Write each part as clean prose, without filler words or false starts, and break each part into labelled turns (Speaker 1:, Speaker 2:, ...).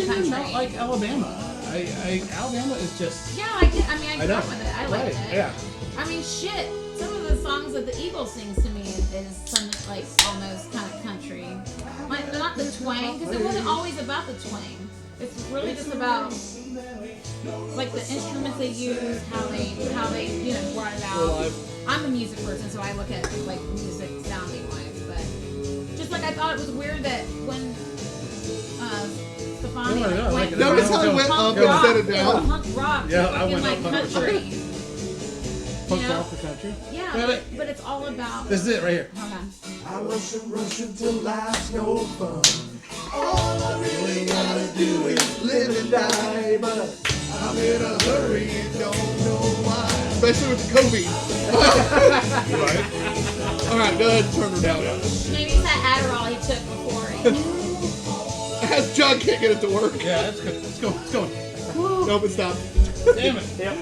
Speaker 1: country.
Speaker 2: not like Alabama. Alabama is just...
Speaker 1: Yeah, I get. I mean, I grew up
Speaker 2: know.
Speaker 1: with it. I like it.
Speaker 2: Yeah.
Speaker 1: I mean, shit. Some of the songs that the Eagles sings to me is some like almost kind of country. Like, not the twang, because it wasn't always about the twang. It's really just about like the instruments they use, how they brought it out. I'm a music person, so I look at like music sounding wise, but just like I thought it was weird that when Stefani went
Speaker 3: notice how I went up and set it down.
Speaker 1: Punk rock,
Speaker 2: Yeah, I
Speaker 1: fucking,
Speaker 2: went
Speaker 1: like
Speaker 2: up
Speaker 1: country.
Speaker 2: Punk rock for country.
Speaker 1: Yeah, but it's all about.
Speaker 2: This is it right here.
Speaker 1: Okay.
Speaker 4: I rush until life's no fun. All I really gotta do is live and die, but I'm in a hurry and don't know why.
Speaker 3: Especially with the Kobe.
Speaker 2: Right.
Speaker 3: Alright, go ahead and turn her down.
Speaker 1: Maybe it's that Adderall he took before he...
Speaker 3: As John can't get it to work.
Speaker 2: Yeah, that's good. Let's go. Let's go.
Speaker 3: Nope, it stopped.
Speaker 2: Damn it.
Speaker 5: Yep.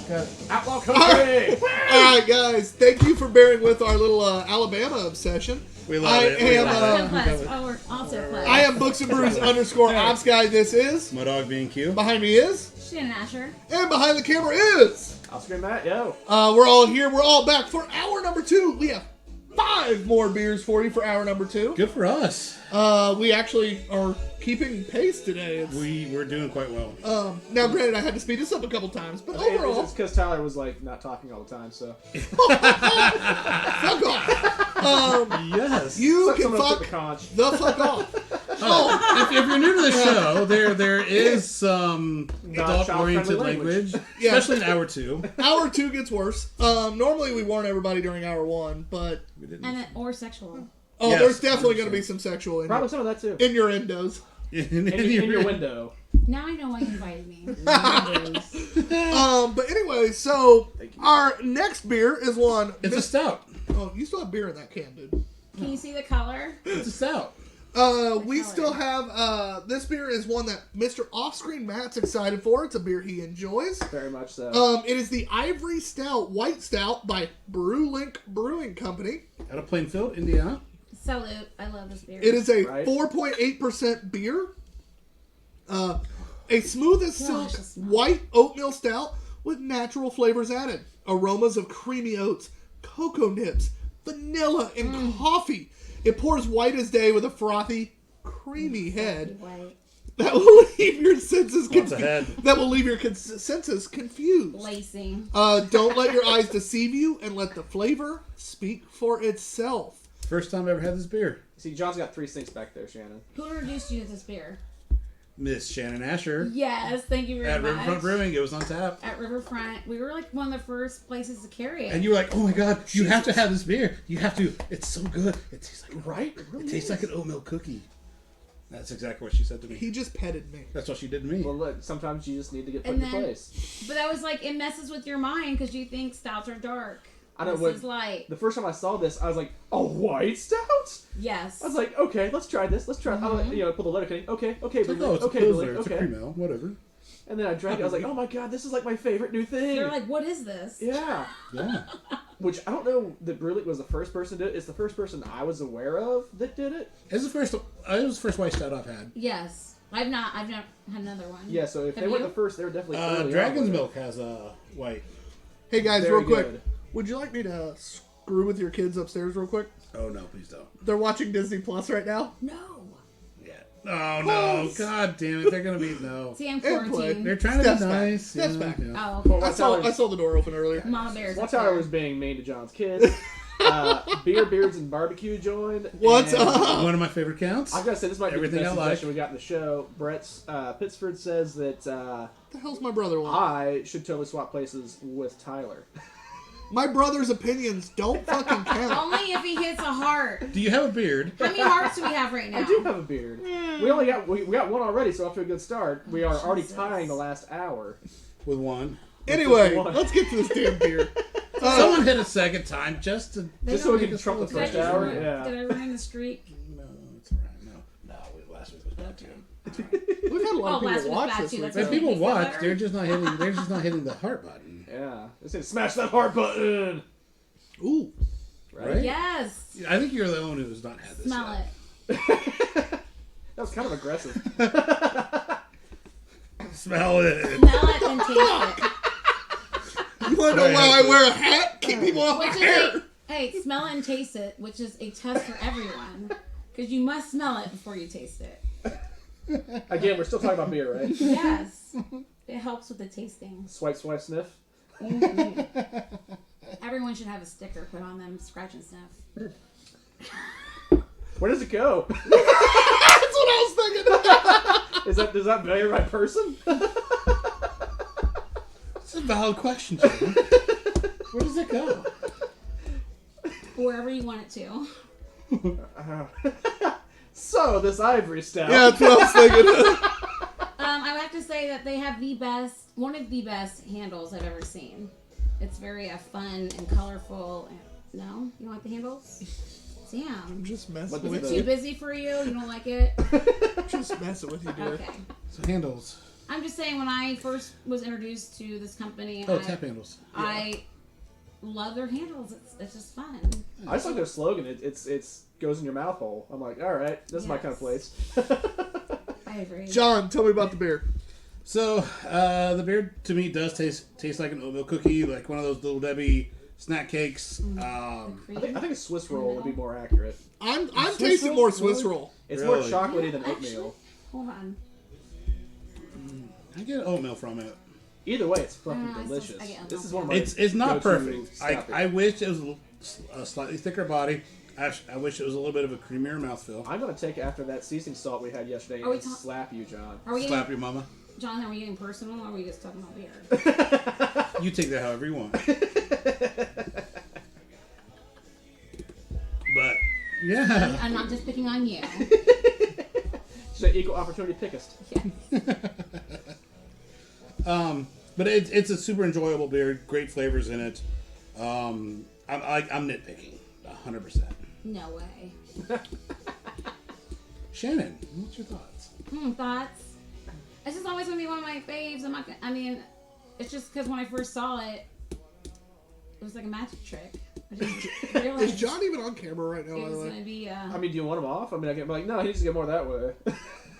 Speaker 2: Okay.
Speaker 5: Outlaw country.
Speaker 3: Alright, guys. Thank you for bearing with our little Alabama obsession.
Speaker 2: We love it. We love it.
Speaker 1: Oh, we're also class.
Speaker 3: I am Books and Brews _ Ops Guy. This is.
Speaker 2: My dog being Q.
Speaker 3: Behind me is.
Speaker 1: Shannon Asher.
Speaker 3: And behind the camera is.
Speaker 5: I'll scream that, yo.
Speaker 3: We're all here. We're all back for hour number 2. We have 5 more beers for you for hour number 2.
Speaker 2: Good for us.
Speaker 3: We actually are keeping pace today.
Speaker 2: We're doing quite well.
Speaker 3: Now, granted, I had to speed this up a couple times, but
Speaker 5: It's
Speaker 3: overall,
Speaker 5: because Tyler was like not talking all the time, so.
Speaker 3: fuck off.
Speaker 2: Yes.
Speaker 3: You
Speaker 5: Suck
Speaker 3: can
Speaker 5: someone else
Speaker 3: fuck
Speaker 5: took the conch.
Speaker 3: the fuck off.
Speaker 2: Oh, if you're new to the show, there is some
Speaker 5: Not
Speaker 2: adult-oriented
Speaker 5: child-friendly
Speaker 2: language,
Speaker 3: Yeah.
Speaker 2: especially in hour 2.
Speaker 3: Hour 2 gets worse. Normally we warn everybody during hour 1, but
Speaker 2: We didn't.
Speaker 1: Or sexual.
Speaker 2: Yes,
Speaker 3: there's definitely
Speaker 2: 100%.
Speaker 3: going to be some sexual
Speaker 5: Probably some of that too.
Speaker 3: innuendos.
Speaker 2: in
Speaker 5: In your window.
Speaker 1: Now I know why you invited me.
Speaker 3: But anyway, so our next beer is one.
Speaker 2: It's a stout.
Speaker 3: Oh, you still have beer in that can, dude.
Speaker 1: Can you see the color?
Speaker 2: It's a stout.
Speaker 3: We still have this beer is one that Mr. Offscreen Matt's excited for. It's a beer he enjoys.
Speaker 5: Very much so.
Speaker 3: It is the Ivory Stout White Stout by Brewlink Brewing Company.
Speaker 2: Out of Plainfield, Indiana.
Speaker 1: Salute. I love this beer.
Speaker 3: It is a
Speaker 5: Right.
Speaker 3: 4.8% beer. A smooth as silk
Speaker 1: Gosh, it smells-
Speaker 3: white oatmeal stout with natural flavors added. Aromas of creamy oats, cocoa nibs, vanilla, and coffee. It pours white as day with a frothy, creamy head
Speaker 1: White.
Speaker 3: that will leave your senses
Speaker 2: Lots of head.
Speaker 3: senses confused.
Speaker 1: Lacing.
Speaker 3: Don't let your eyes deceive you, and let the flavor speak for itself.
Speaker 2: First time I ever had this beer.
Speaker 5: See, John's got 3 sinks back there, Shannon.
Speaker 1: Who introduced you to this beer?
Speaker 2: Miss Shannon Asher.
Speaker 1: Yes, thank you very
Speaker 2: At
Speaker 1: much.
Speaker 2: Riverfront Brewing. It was on tap.
Speaker 1: At Riverfront. We were like one of the first places to carry it.
Speaker 2: And you were like, oh my god, you have to have this beer. You have to. It's so good. It tastes like
Speaker 5: Right? It really
Speaker 2: It tastes
Speaker 5: is.
Speaker 2: like an oatmeal cookie. That's exactly what she said to me.
Speaker 3: He just petted me.
Speaker 2: That's what she did to me.
Speaker 5: Well, look, sometimes you just need to get put
Speaker 1: And
Speaker 5: into
Speaker 1: then-
Speaker 5: place.
Speaker 1: But I was like, it messes with your mind because you think stouts are dark.
Speaker 5: I know
Speaker 1: This
Speaker 5: what.
Speaker 1: is light.
Speaker 5: The first time I saw this, I was like, a white stout?
Speaker 1: Yes.
Speaker 5: I was like, okay, let's try this. Let's try it.
Speaker 1: Mm-hmm.
Speaker 5: You know, pull the letter cutting. Okay,
Speaker 2: It's like,
Speaker 5: Billy.
Speaker 2: oh, it's
Speaker 5: Okay,
Speaker 2: a
Speaker 5: Billy.
Speaker 2: Pilsner. It's a
Speaker 5: Okay.
Speaker 2: cream ale. Whatever.
Speaker 5: And then I drank it. I was like, oh my god, this is like my favorite new thing.
Speaker 1: They're like, what is this?
Speaker 5: Yeah.
Speaker 2: Yeah.
Speaker 5: Which I don't know that Brewlich was the first person to do it. It's the first person I was aware of that did it.
Speaker 2: It was the first white stout I've had.
Speaker 1: Yes. I've never had another one.
Speaker 5: Yeah, so if
Speaker 1: Have
Speaker 5: they weren't
Speaker 1: you?
Speaker 5: the first, they were definitely early on
Speaker 2: Dragon's
Speaker 5: with it.
Speaker 2: Milk has a white.
Speaker 3: Hey guys,
Speaker 5: Very
Speaker 3: real quick.
Speaker 5: good.
Speaker 3: Would you like me to screw with your kids upstairs real quick?
Speaker 2: Oh no, please don't.
Speaker 3: They're watching Disney Plus right now.
Speaker 1: No.
Speaker 2: Yeah. Oh no!
Speaker 3: Pause.
Speaker 2: God damn it! They're gonna be no.
Speaker 1: See, I'm
Speaker 3: play.
Speaker 1: quarantined.
Speaker 2: They're trying to
Speaker 3: Steps
Speaker 2: be
Speaker 3: back.
Speaker 2: nice.
Speaker 3: Steps
Speaker 2: yeah,
Speaker 3: back.
Speaker 2: yeah.
Speaker 1: Oh.
Speaker 5: Well,
Speaker 3: I saw the door open earlier.
Speaker 1: Mama Bear's
Speaker 5: While
Speaker 1: up
Speaker 5: Tyler
Speaker 1: there.
Speaker 5: was being mean to John's kids, Beards and Barbecue joined.
Speaker 3: What's
Speaker 5: and
Speaker 3: up?
Speaker 2: One of my favorite counts.
Speaker 5: I've got to say, this might be
Speaker 2: Everything
Speaker 5: the
Speaker 2: I
Speaker 5: best
Speaker 2: like.
Speaker 5: suggestion we got in the show. Brett's Pittsford says that
Speaker 3: What the hell's my brother want?
Speaker 5: I should totally swap places with Tyler.
Speaker 3: My brother's opinions don't fucking count.
Speaker 1: Only if he hits a heart.
Speaker 2: Do you have a beard?
Speaker 1: How many hearts do we have right now?
Speaker 5: I do have a beard. We only got we got one already, so off to a good start. We are already
Speaker 1: Jesus.
Speaker 5: tying the last hour.
Speaker 2: With one.
Speaker 3: Anyway,
Speaker 5: One.
Speaker 3: let's get to this damn beer.
Speaker 2: Someone hit a second time just to.
Speaker 5: Just so we
Speaker 2: make
Speaker 5: can
Speaker 2: us
Speaker 5: trump the
Speaker 2: feel
Speaker 1: Did I
Speaker 5: first
Speaker 1: just
Speaker 5: hour.
Speaker 1: ruin-
Speaker 5: Yeah.
Speaker 1: Did I ruin the streak?
Speaker 2: No, it's alright. No, last week was bad too.
Speaker 3: We've had a lot of
Speaker 1: last
Speaker 3: people
Speaker 1: was
Speaker 3: watch
Speaker 1: bad
Speaker 3: this
Speaker 1: too,
Speaker 3: week.
Speaker 1: that's
Speaker 2: When
Speaker 1: what
Speaker 3: though.
Speaker 2: people
Speaker 1: Make me feel
Speaker 2: watch,
Speaker 1: better.
Speaker 2: they're just not hitting. They're just not hitting the heart button.
Speaker 5: Yeah. They said smash that heart button.
Speaker 3: Ooh.
Speaker 2: Right?
Speaker 1: Yes.
Speaker 2: I think you're the one who's not had this
Speaker 1: Smell
Speaker 2: yet.
Speaker 1: it.
Speaker 5: That was kind of aggressive.
Speaker 2: Smell it.
Speaker 1: Smell it and taste it.
Speaker 3: You want to know why I wear a hat? Keep people off my
Speaker 1: Which
Speaker 3: hair.
Speaker 1: is hey, smell it and taste it, which is a test for everyone. Because you must smell it before you taste it.
Speaker 5: Again, we're still talking about beer, right?
Speaker 1: Yes. It helps with the tasting.
Speaker 5: Swipe, swipe, sniff.
Speaker 1: Mm-hmm. Everyone should have a sticker put on them, scratch and sniff.
Speaker 5: Where does it go?
Speaker 3: That's what I was thinking.
Speaker 5: Does that vary by person?
Speaker 2: It's a valid question, Jim. Where does it go?
Speaker 1: Wherever you want it to.
Speaker 5: So, this ivory stout.
Speaker 3: Yeah, that's what I was thinking.
Speaker 1: I would have to say that they have one of the best handles I've ever seen. It's very fun and colorful. No? You don't like the handles? Damn.
Speaker 3: I'm just messing
Speaker 5: What
Speaker 3: with
Speaker 5: does
Speaker 1: Too
Speaker 3: you.
Speaker 1: busy for you? You don't like it?
Speaker 3: Just messing with you, dear.
Speaker 1: Okay.
Speaker 2: So handles.
Speaker 1: I'm just saying, when I first was introduced to this company,
Speaker 2: Oh, tap handles.
Speaker 1: I love their handles. It's just fun.
Speaker 5: I just like their slogan. It's goes in your mouth hole. I'm like, all right, this is my kind of place.
Speaker 1: I agree.
Speaker 3: John, tell me about the beer.
Speaker 2: So, the beer to me does taste like an oatmeal cookie, like one of those Little Debbie snack cakes.
Speaker 5: I think a Swiss roll would be more accurate.
Speaker 3: I'm
Speaker 2: Swiss
Speaker 3: tasting
Speaker 2: roll?
Speaker 3: more Swiss
Speaker 2: Really?
Speaker 3: roll.
Speaker 5: It's more
Speaker 2: Really?
Speaker 5: chocolatey than
Speaker 1: Actually,
Speaker 5: oatmeal.
Speaker 1: hold on.
Speaker 2: I get oatmeal from it.
Speaker 5: Either way, it's fucking
Speaker 1: I
Speaker 5: delicious.
Speaker 1: get oatmeal.
Speaker 5: This is one of my
Speaker 2: It's not
Speaker 5: go-to
Speaker 2: perfect.
Speaker 5: stout
Speaker 2: I
Speaker 5: beers.
Speaker 2: wish it was a slightly thicker body. I wish it was a little bit of a creamier mouthfeel.
Speaker 5: I'm gonna take after that seasoning salt we had yesterday
Speaker 1: Are we
Speaker 5: and
Speaker 1: ta-
Speaker 5: slap you, John.
Speaker 1: Are we
Speaker 2: Slap
Speaker 1: getting,
Speaker 2: your mama.
Speaker 1: John, are we getting personal, or are we just talking about beer?
Speaker 2: You take that however you want. But yeah,
Speaker 1: I'm not just picking on you.
Speaker 5: She's an equal opportunity pickist.
Speaker 2: but it's a super enjoyable beer. Great flavors in it. I'm nitpicking 100%.
Speaker 1: No way.
Speaker 2: Shannon, what's your thoughts?
Speaker 1: Thoughts? It's just always gonna be one of my faves. It's just because when I first saw it, it was like a magic trick. I didn't realize
Speaker 3: Is John even on camera right now,
Speaker 1: it
Speaker 3: by
Speaker 1: was
Speaker 3: the way?
Speaker 1: gonna be.
Speaker 5: I mean, do you want him off? I mean, I can be like, no, he needs to get more that way.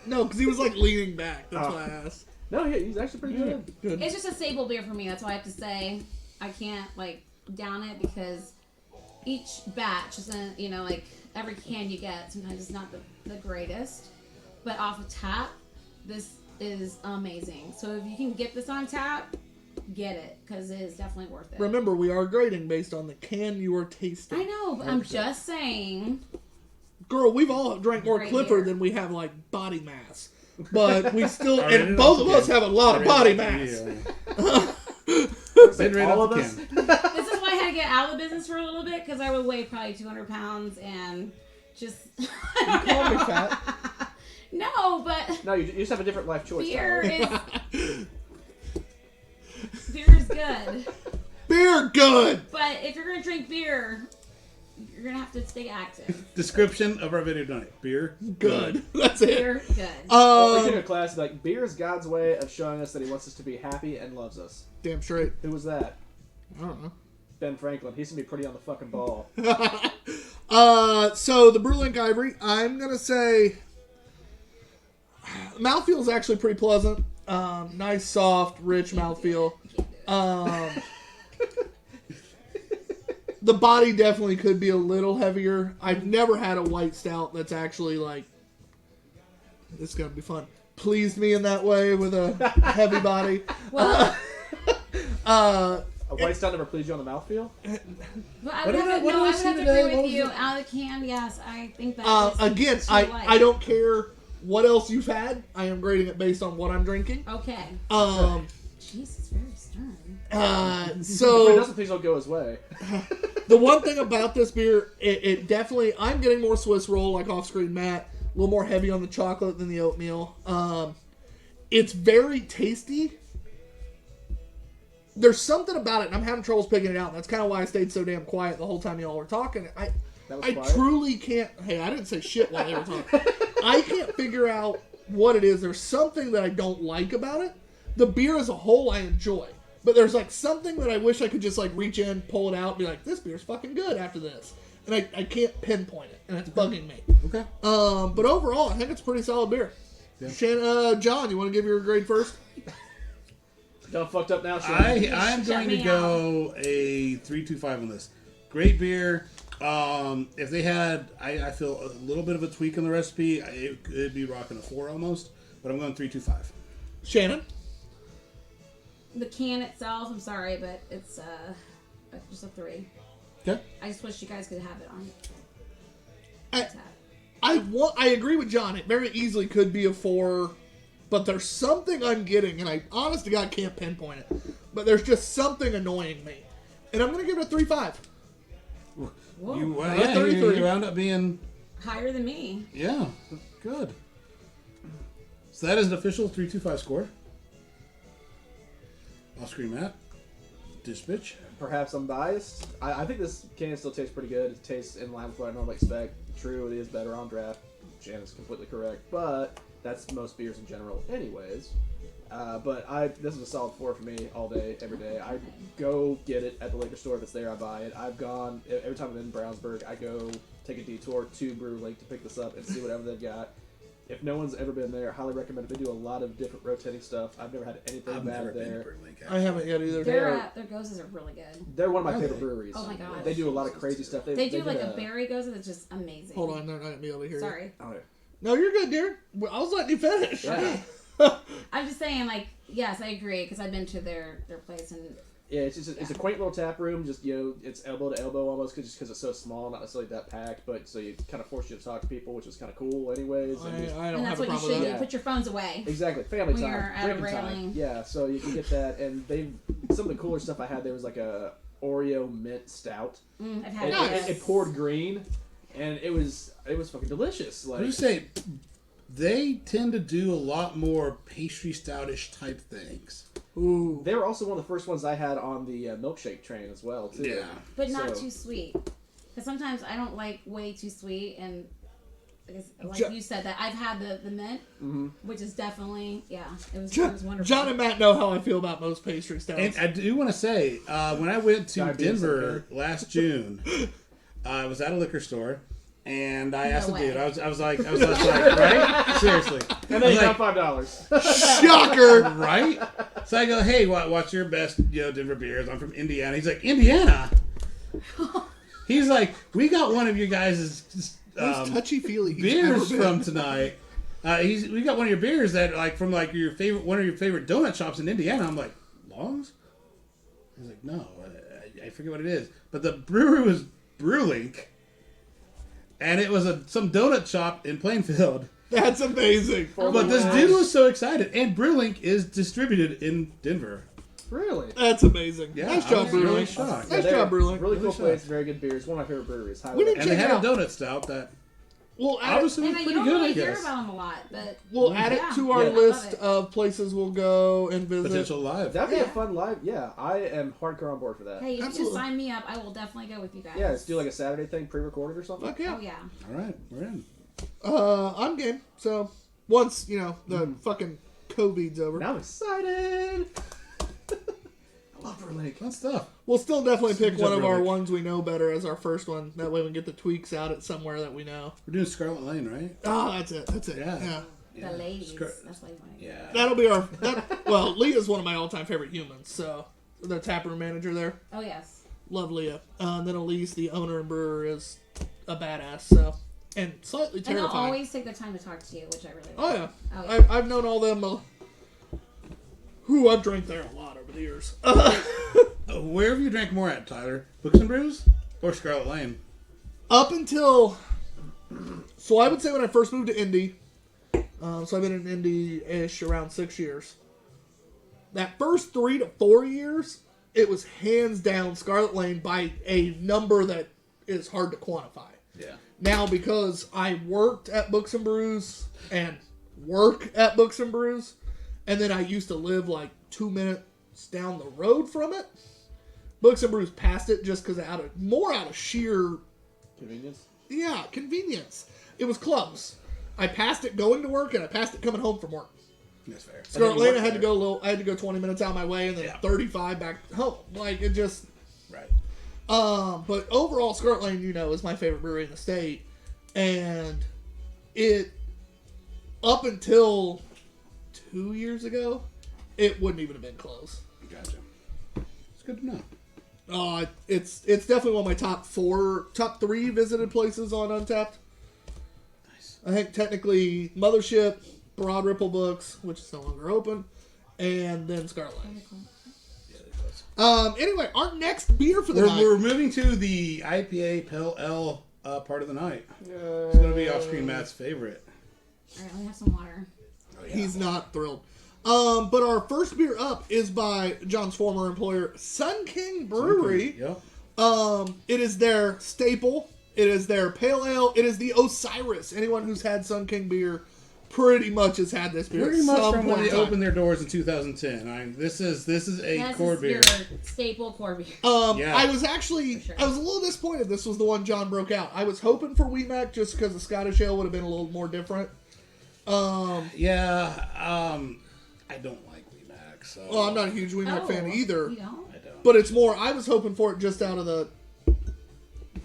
Speaker 3: No, because he was like leaning back. That's
Speaker 5: Oh.
Speaker 3: why I asked.
Speaker 5: No, he's actually pretty good.
Speaker 3: Good.
Speaker 1: It's just a staple beer for me. That's why I have to say I can't down it, because each batch isn't, every can you get sometimes it's not the greatest, but off of tap, this is amazing. So if you can get this on tap, get it, because it is definitely worth it.
Speaker 3: Remember, we are grading based on the can you are tasting.
Speaker 1: I know, but I'm just saying.
Speaker 3: Girl, we've all drank more
Speaker 1: Right
Speaker 3: Clipper
Speaker 1: here.
Speaker 3: than we have body mass. But we still,
Speaker 2: Already
Speaker 3: and both of
Speaker 2: off the
Speaker 3: us
Speaker 2: can.
Speaker 3: have a lot of body
Speaker 2: Already
Speaker 3: mass.
Speaker 2: Been right
Speaker 5: All
Speaker 2: off
Speaker 5: of
Speaker 2: the
Speaker 5: us.
Speaker 2: can.
Speaker 1: This is why I had to get out of the business for a little bit, because I would weigh probably 200 pounds and just.
Speaker 3: You call me fat?
Speaker 1: No, but
Speaker 5: No, you just have a different life choice.
Speaker 1: beer
Speaker 5: Tyler.
Speaker 1: is good.
Speaker 3: Beer good.
Speaker 1: But if you're gonna drink beer, you're gonna have to stay active.
Speaker 2: Description of our video tonight: beer,
Speaker 3: Good. That's it.
Speaker 1: Beer, good.
Speaker 5: Or we took a class like beer is God's way of showing us that He wants us to be happy and loves us.
Speaker 3: Damn straight.
Speaker 5: Who was that?
Speaker 3: I don't know.
Speaker 5: Ben Franklin. He's gonna be pretty on the fucking ball.
Speaker 3: So the Brewlink Ivory, I'm gonna say mouthfeel is actually pretty pleasant. Nice, soft, rich mouthfeel. The body definitely could be a little heavier. I've never had a white stout that's actually this is gonna be fun. Pleased me in that way with a heavy body.
Speaker 1: Well,
Speaker 5: A white stout never pleased you on the mouthfeel?
Speaker 1: but I
Speaker 2: What
Speaker 1: would
Speaker 2: did
Speaker 1: have
Speaker 2: I- what did I see
Speaker 1: to
Speaker 2: today?
Speaker 1: agree
Speaker 2: What
Speaker 1: with
Speaker 2: was
Speaker 1: you.
Speaker 2: it?
Speaker 1: Out of the can, yes, I think that is
Speaker 3: Again,
Speaker 1: too
Speaker 3: I
Speaker 1: light.
Speaker 3: don't care what else you've had. I am grading it based on what I'm drinking.
Speaker 1: Okay. Jesus, very stern.
Speaker 5: If it
Speaker 3: So
Speaker 5: doesn't, please don't go his way.
Speaker 3: the one thing about this beer, it definitely, I'm getting more Swiss roll, like off-screen Matt, a little more heavy on the chocolate than the oatmeal. It's very tasty. There's something about it, and I'm having troubles picking it out. That's kind of why I stayed so damn quiet the whole time y'all were talking.
Speaker 5: That was
Speaker 3: I
Speaker 5: quiet.
Speaker 3: truly can't. Hey, I didn't say shit while they were talking. I can't figure out what it is. There's something that I don't like about it. The beer as a whole, I enjoy, but there's something that I wish I could just reach in, pull it out, and be like, "This beer's fucking good." After this, and I can't pinpoint it, and it's bugging me.
Speaker 2: Okay.
Speaker 3: But overall, I think it's a pretty solid beer.
Speaker 2: Yeah.
Speaker 3: John, you want to give your grade first?
Speaker 5: Done fucked up now, Sean.
Speaker 2: I'm going to go a 3.25 on this. Great beer. If they had, I feel a little bit of a tweak on the recipe, it'd be rocking a 4 almost. But I'm going 3.25.
Speaker 3: Shannon?
Speaker 1: The can itself, I'm sorry, but it's just a 3.
Speaker 2: Okay.
Speaker 1: I just wish you guys could have it on.
Speaker 3: I agree with John. It very easily could be a 4, but there's something I'm getting, and I honest to God can't pinpoint it. But there's just something annoying me, and I'm going to give it a 3.5.
Speaker 1: Whoa.
Speaker 2: You
Speaker 3: 33.
Speaker 2: you wound up being
Speaker 1: Higher than me.
Speaker 2: good. So that is an official 3.25 score. I'll scream at this bitch.
Speaker 5: Perhaps I'm biased. I think this can still tastes pretty good. It tastes in line with what I normally expect. True, it is better on draft. Jan is completely correct, but that's most beers in general anyways. This is a solid 4 for me all day, every day. I go get it at the liquor store. If it's there, I buy it. I've gone, every time I'm in Brownsburg, I go take a detour to Brew Lake to pick this up and see whatever they've got. If no one's ever been there, I highly recommend it. They do a lot of different rotating stuff. I've never had anything
Speaker 2: I've
Speaker 5: bad
Speaker 2: never been to
Speaker 5: there.
Speaker 2: Berlin,
Speaker 3: I haven't yet either.
Speaker 1: Their goses are really good.
Speaker 5: They're one of my
Speaker 3: Are
Speaker 5: favorite
Speaker 3: they?
Speaker 5: breweries.
Speaker 1: Oh my gosh.
Speaker 5: They do a lot of crazy stuff.
Speaker 1: They do
Speaker 5: did
Speaker 1: like a berry goza that's just amazing.
Speaker 3: Hold on, they're not going to be able to hear you.
Speaker 1: Sorry.
Speaker 5: Oh, yeah.
Speaker 3: No, you're good, dear. I was letting you finish.
Speaker 5: Yeah.
Speaker 1: I'm just saying, like, yes, I agree, because I've been to their place, and
Speaker 5: Yeah, it's a quaint little tap room. Just it's elbow to elbow almost, because it's so small, not necessarily that packed, but so you kind of force you to talk to people, which is kind of cool, anyways.
Speaker 3: I
Speaker 5: And
Speaker 3: don't
Speaker 1: and
Speaker 3: have
Speaker 1: that's
Speaker 3: a
Speaker 1: what you
Speaker 3: problem
Speaker 1: should
Speaker 3: with
Speaker 1: do.
Speaker 3: that.
Speaker 1: Put your phones away.
Speaker 5: exactly, family
Speaker 1: When
Speaker 5: time,
Speaker 1: you're at a
Speaker 5: drinking time.
Speaker 1: railing.
Speaker 5: Yeah, so you can get that, and some of the cooler stuff I had there was like a Oreo mint stout.
Speaker 1: I've
Speaker 5: It,
Speaker 1: had
Speaker 5: it,
Speaker 1: it.
Speaker 5: it poured green, and it was fucking delicious.
Speaker 2: What
Speaker 5: Like
Speaker 2: do you say? They tend to do a lot more pastry stoutish type things.
Speaker 3: Ooh.
Speaker 5: they were also one of the first ones I had on the milkshake train as well too.
Speaker 2: Yeah.
Speaker 1: But not
Speaker 5: So-
Speaker 1: too sweet. Because sometimes I don't like way too sweet, and like
Speaker 3: Jo-
Speaker 1: you said, that I've had the mint, which is definitely, it was wonderful.
Speaker 3: John and Matt know how I feel about most pastry stouts.
Speaker 2: And I do want to say, when I went to
Speaker 5: Diabetes
Speaker 2: Denver last June, I was at a liquor store, and I asked the
Speaker 1: way.
Speaker 2: dude. I was like, right? Seriously.
Speaker 5: And then you
Speaker 2: I was
Speaker 5: got
Speaker 2: like,
Speaker 5: $5.
Speaker 3: Shocker!
Speaker 2: right? So I go, hey, what's your best, Denver beers? I'm from Indiana. He's like, Indiana? He's like, we got one of your guys'
Speaker 3: Most touchy-feely he's
Speaker 2: beers
Speaker 3: ever been.
Speaker 2: from tonight. We got one of your beers that from one of your favorite donut shops in Indiana. I'm like, Long's? He's like, no, I forget what it is. But the brewery was Brewlink, and it was some donut shop in Plainfield.
Speaker 3: That's amazing.
Speaker 2: But this dude was so excited, and Brewlink is distributed in Denver.
Speaker 5: Really?
Speaker 3: That's amazing.
Speaker 2: Yeah,
Speaker 3: nice
Speaker 2: I
Speaker 3: job,
Speaker 2: was
Speaker 3: Brewing.
Speaker 2: really shocked.
Speaker 3: Nice
Speaker 5: they're
Speaker 3: job, Brewing.
Speaker 5: Really cool
Speaker 2: Really
Speaker 5: place,
Speaker 2: shocked.
Speaker 5: very good beers. One of my favorite breweries.
Speaker 3: We
Speaker 5: Highly
Speaker 3: didn't
Speaker 2: And they
Speaker 3: check
Speaker 2: had
Speaker 3: it
Speaker 2: a
Speaker 3: out.
Speaker 2: donut stout that
Speaker 3: We'll add,
Speaker 2: obviously
Speaker 1: And
Speaker 2: was
Speaker 1: you
Speaker 2: pretty
Speaker 1: don't
Speaker 2: good, I
Speaker 1: really hear
Speaker 2: guess.
Speaker 1: about them a lot, but
Speaker 3: we'll add it
Speaker 1: Yeah.
Speaker 3: to our
Speaker 1: Yeah, I love
Speaker 3: list
Speaker 1: it.
Speaker 3: of places we'll go and visit.
Speaker 2: Potential live.
Speaker 5: That'd be a
Speaker 1: Yeah.
Speaker 5: fun live. Yeah, I am hardcore on board for that.
Speaker 1: hey, if you
Speaker 3: Absolutely.
Speaker 1: sign me up, I will definitely go with you guys.
Speaker 5: Yeah, let's do like a Saturday thing, pre-recorded or something.
Speaker 3: Fuck yeah.
Speaker 1: Oh, yeah.
Speaker 2: All right, we're in.
Speaker 3: I'm game. So once, the fucking COVID's over,
Speaker 5: Now I'm excited. I love Berlink.
Speaker 2: Fun stuff.
Speaker 3: we'll still definitely pick
Speaker 2: Good
Speaker 3: one
Speaker 2: job,
Speaker 3: of our
Speaker 2: Robert.
Speaker 3: ones we know better as our first one. That way we can get the tweaks out at somewhere that we know.
Speaker 2: We're doing Scarlet Lane, right?
Speaker 3: Oh, that's it. That's it.
Speaker 2: Yeah.
Speaker 3: Yeah.
Speaker 1: The ladies.
Speaker 2: Scar-
Speaker 1: That's what you want.
Speaker 2: Yeah.
Speaker 3: That'll be our. Well, Leah's one of my all-time favorite humans. So the taproom manager there,
Speaker 1: Oh, yes.
Speaker 3: love Leah. And then Elise, the owner and brewer, is a badass. So and slightly
Speaker 1: And they'll
Speaker 3: terrifying.
Speaker 1: always take the time to talk to you, which I really
Speaker 3: Oh
Speaker 1: like.
Speaker 3: yeah,
Speaker 1: Oh, yeah.
Speaker 3: I've known all them. I've drank there a lot over the years.
Speaker 2: Where have you drank more at, Tyler? Books and Brews or Scarlet Lane?
Speaker 3: Up until, so I would say when I first moved to Indy, so I've been in Indy-ish around 6 years. That first 3 to 4 years, it was hands down Scarlet Lane by a number that is hard to quantify.
Speaker 2: Yeah.
Speaker 3: Now, because I worked at Books and Brews and work at Books and Brews, and then I used to live like 2 minutes down the road from it, Books and Brews passed it just because out of sheer
Speaker 5: Convenience.
Speaker 3: convenience. It was close. I passed it going to work and I passed it coming home from work.
Speaker 2: That's fair.
Speaker 3: Scarlet
Speaker 5: you
Speaker 3: Lane,
Speaker 5: worked
Speaker 3: I had to
Speaker 5: there.
Speaker 3: go 20 minutes out of my way and then
Speaker 2: Yeah.
Speaker 3: 35 back home. Like it just.
Speaker 2: Right.
Speaker 3: But overall, Scarlet Lane, is my favorite brewery in the state. And it, up until 2 years ago, it wouldn't even have been close.
Speaker 2: Gotcha. It's good to know.
Speaker 3: It's definitely one of my top 3 visited places on Untapped.
Speaker 2: Nice.
Speaker 3: I think technically Mothership, Broad Ripple Books, which is no longer open, and then Scarlet Lane. Anyway, our next beer for the night.
Speaker 2: We're moving to the IPA Pale Ale part of the night. It's going to be off-screen Matt's favorite.
Speaker 1: All right, let me have some water.
Speaker 2: Oh, yeah.
Speaker 3: He's not thrilled. But our first beer up is by John's former employer, Sun King Brewery.
Speaker 2: Yep.
Speaker 3: It is their staple. It is their pale ale. It is the Osiris. Anyone who's had Sun King beer pretty much has had this beer.
Speaker 2: Pretty
Speaker 3: at
Speaker 2: much
Speaker 3: some
Speaker 2: from when
Speaker 3: point
Speaker 2: they
Speaker 3: in time.
Speaker 2: opened their doors in 2010. This is a
Speaker 1: This
Speaker 2: core
Speaker 1: is
Speaker 2: beer.
Speaker 1: your staple core beer.
Speaker 2: Yeah.
Speaker 3: I was actually,
Speaker 1: For sure.
Speaker 3: I was a little disappointed this was the one John broke out. I was hoping for Wheatmac just because the Scottish ale would have been a little more different.
Speaker 2: Yeah. I don't like Wheatmac, so.
Speaker 3: Well, I'm not a huge Wheatmac fan either.
Speaker 1: You don't?
Speaker 2: I don't.
Speaker 3: But it's more, I was hoping for it just out of the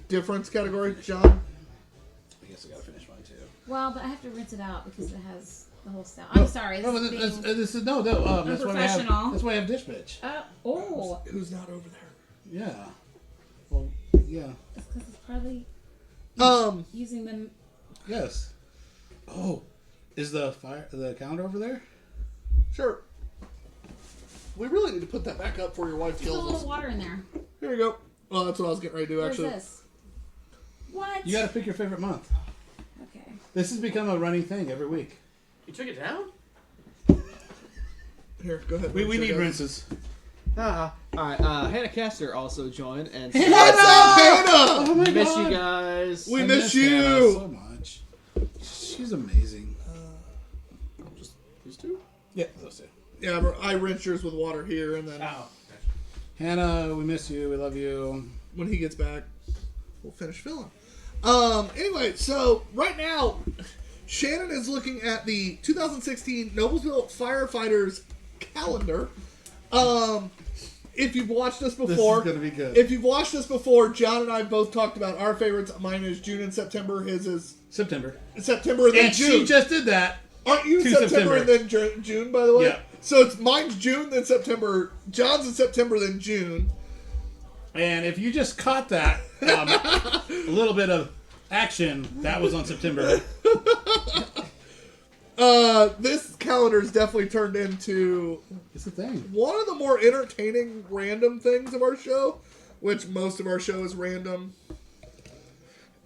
Speaker 3: difference category, John.
Speaker 2: I guess I gotta finish mine too.
Speaker 1: Well, but I have to rinse it out because it has the whole style. I'm sorry. This
Speaker 2: No,
Speaker 1: is
Speaker 2: but
Speaker 1: being
Speaker 2: this is no. That's why I have.
Speaker 1: unprofessional.
Speaker 2: That's why I have Dish Bitch.
Speaker 1: Oh.
Speaker 3: Who's not over there?
Speaker 2: Yeah. Well, yeah.
Speaker 1: It's because it's probably using them.
Speaker 2: Yes. Oh, is the calendar over there?
Speaker 3: Sure. We really need to put that back up for your wife
Speaker 1: There's a
Speaker 3: kills
Speaker 1: little
Speaker 3: us.
Speaker 1: water in there.
Speaker 3: Here you go. Well, that's what I was getting ready to do,
Speaker 1: Where's
Speaker 3: actually.
Speaker 1: this? What?
Speaker 2: You got to pick your favorite month.
Speaker 1: Okay.
Speaker 2: This has become a running thing every week.
Speaker 5: You took it down?
Speaker 3: Here, go ahead.
Speaker 2: We
Speaker 3: rinse
Speaker 2: need
Speaker 3: your guys.
Speaker 2: rinses.
Speaker 5: Alright, Hannah Castor also joined and
Speaker 3: What's up, Hannah?
Speaker 2: Oh my
Speaker 5: miss
Speaker 2: god.
Speaker 5: you guys.
Speaker 3: We
Speaker 2: I
Speaker 3: miss
Speaker 2: Hannah
Speaker 3: you.
Speaker 2: so much. She's amazing.
Speaker 5: Just these two?
Speaker 2: Yeah, those two.
Speaker 3: Yeah, but I rinse yours with water here, and then
Speaker 2: Hannah, we miss you. We love you.
Speaker 3: when he gets back, we'll finish filling. Anyway, so right now, Shannon is looking at the 2016 Noblesville Firefighters calendar. If you've watched us before,
Speaker 2: This is gonna be good.
Speaker 3: If you've watched us before, John and I both talked about our favorites. Mine is June and September. His is
Speaker 2: September.
Speaker 3: September and then
Speaker 2: And
Speaker 3: June.
Speaker 2: she just did that.
Speaker 3: Aren't you
Speaker 2: to
Speaker 3: September, and then June, by the way?
Speaker 2: Yeah.
Speaker 3: So it's mine's June, then September. John's in September, then June.
Speaker 2: And if you just caught that, a little bit of action, that was on September.
Speaker 3: This calendar's definitely turned into
Speaker 2: It's the thing.
Speaker 3: one of the more entertaining random things of our show, which most of our show is random.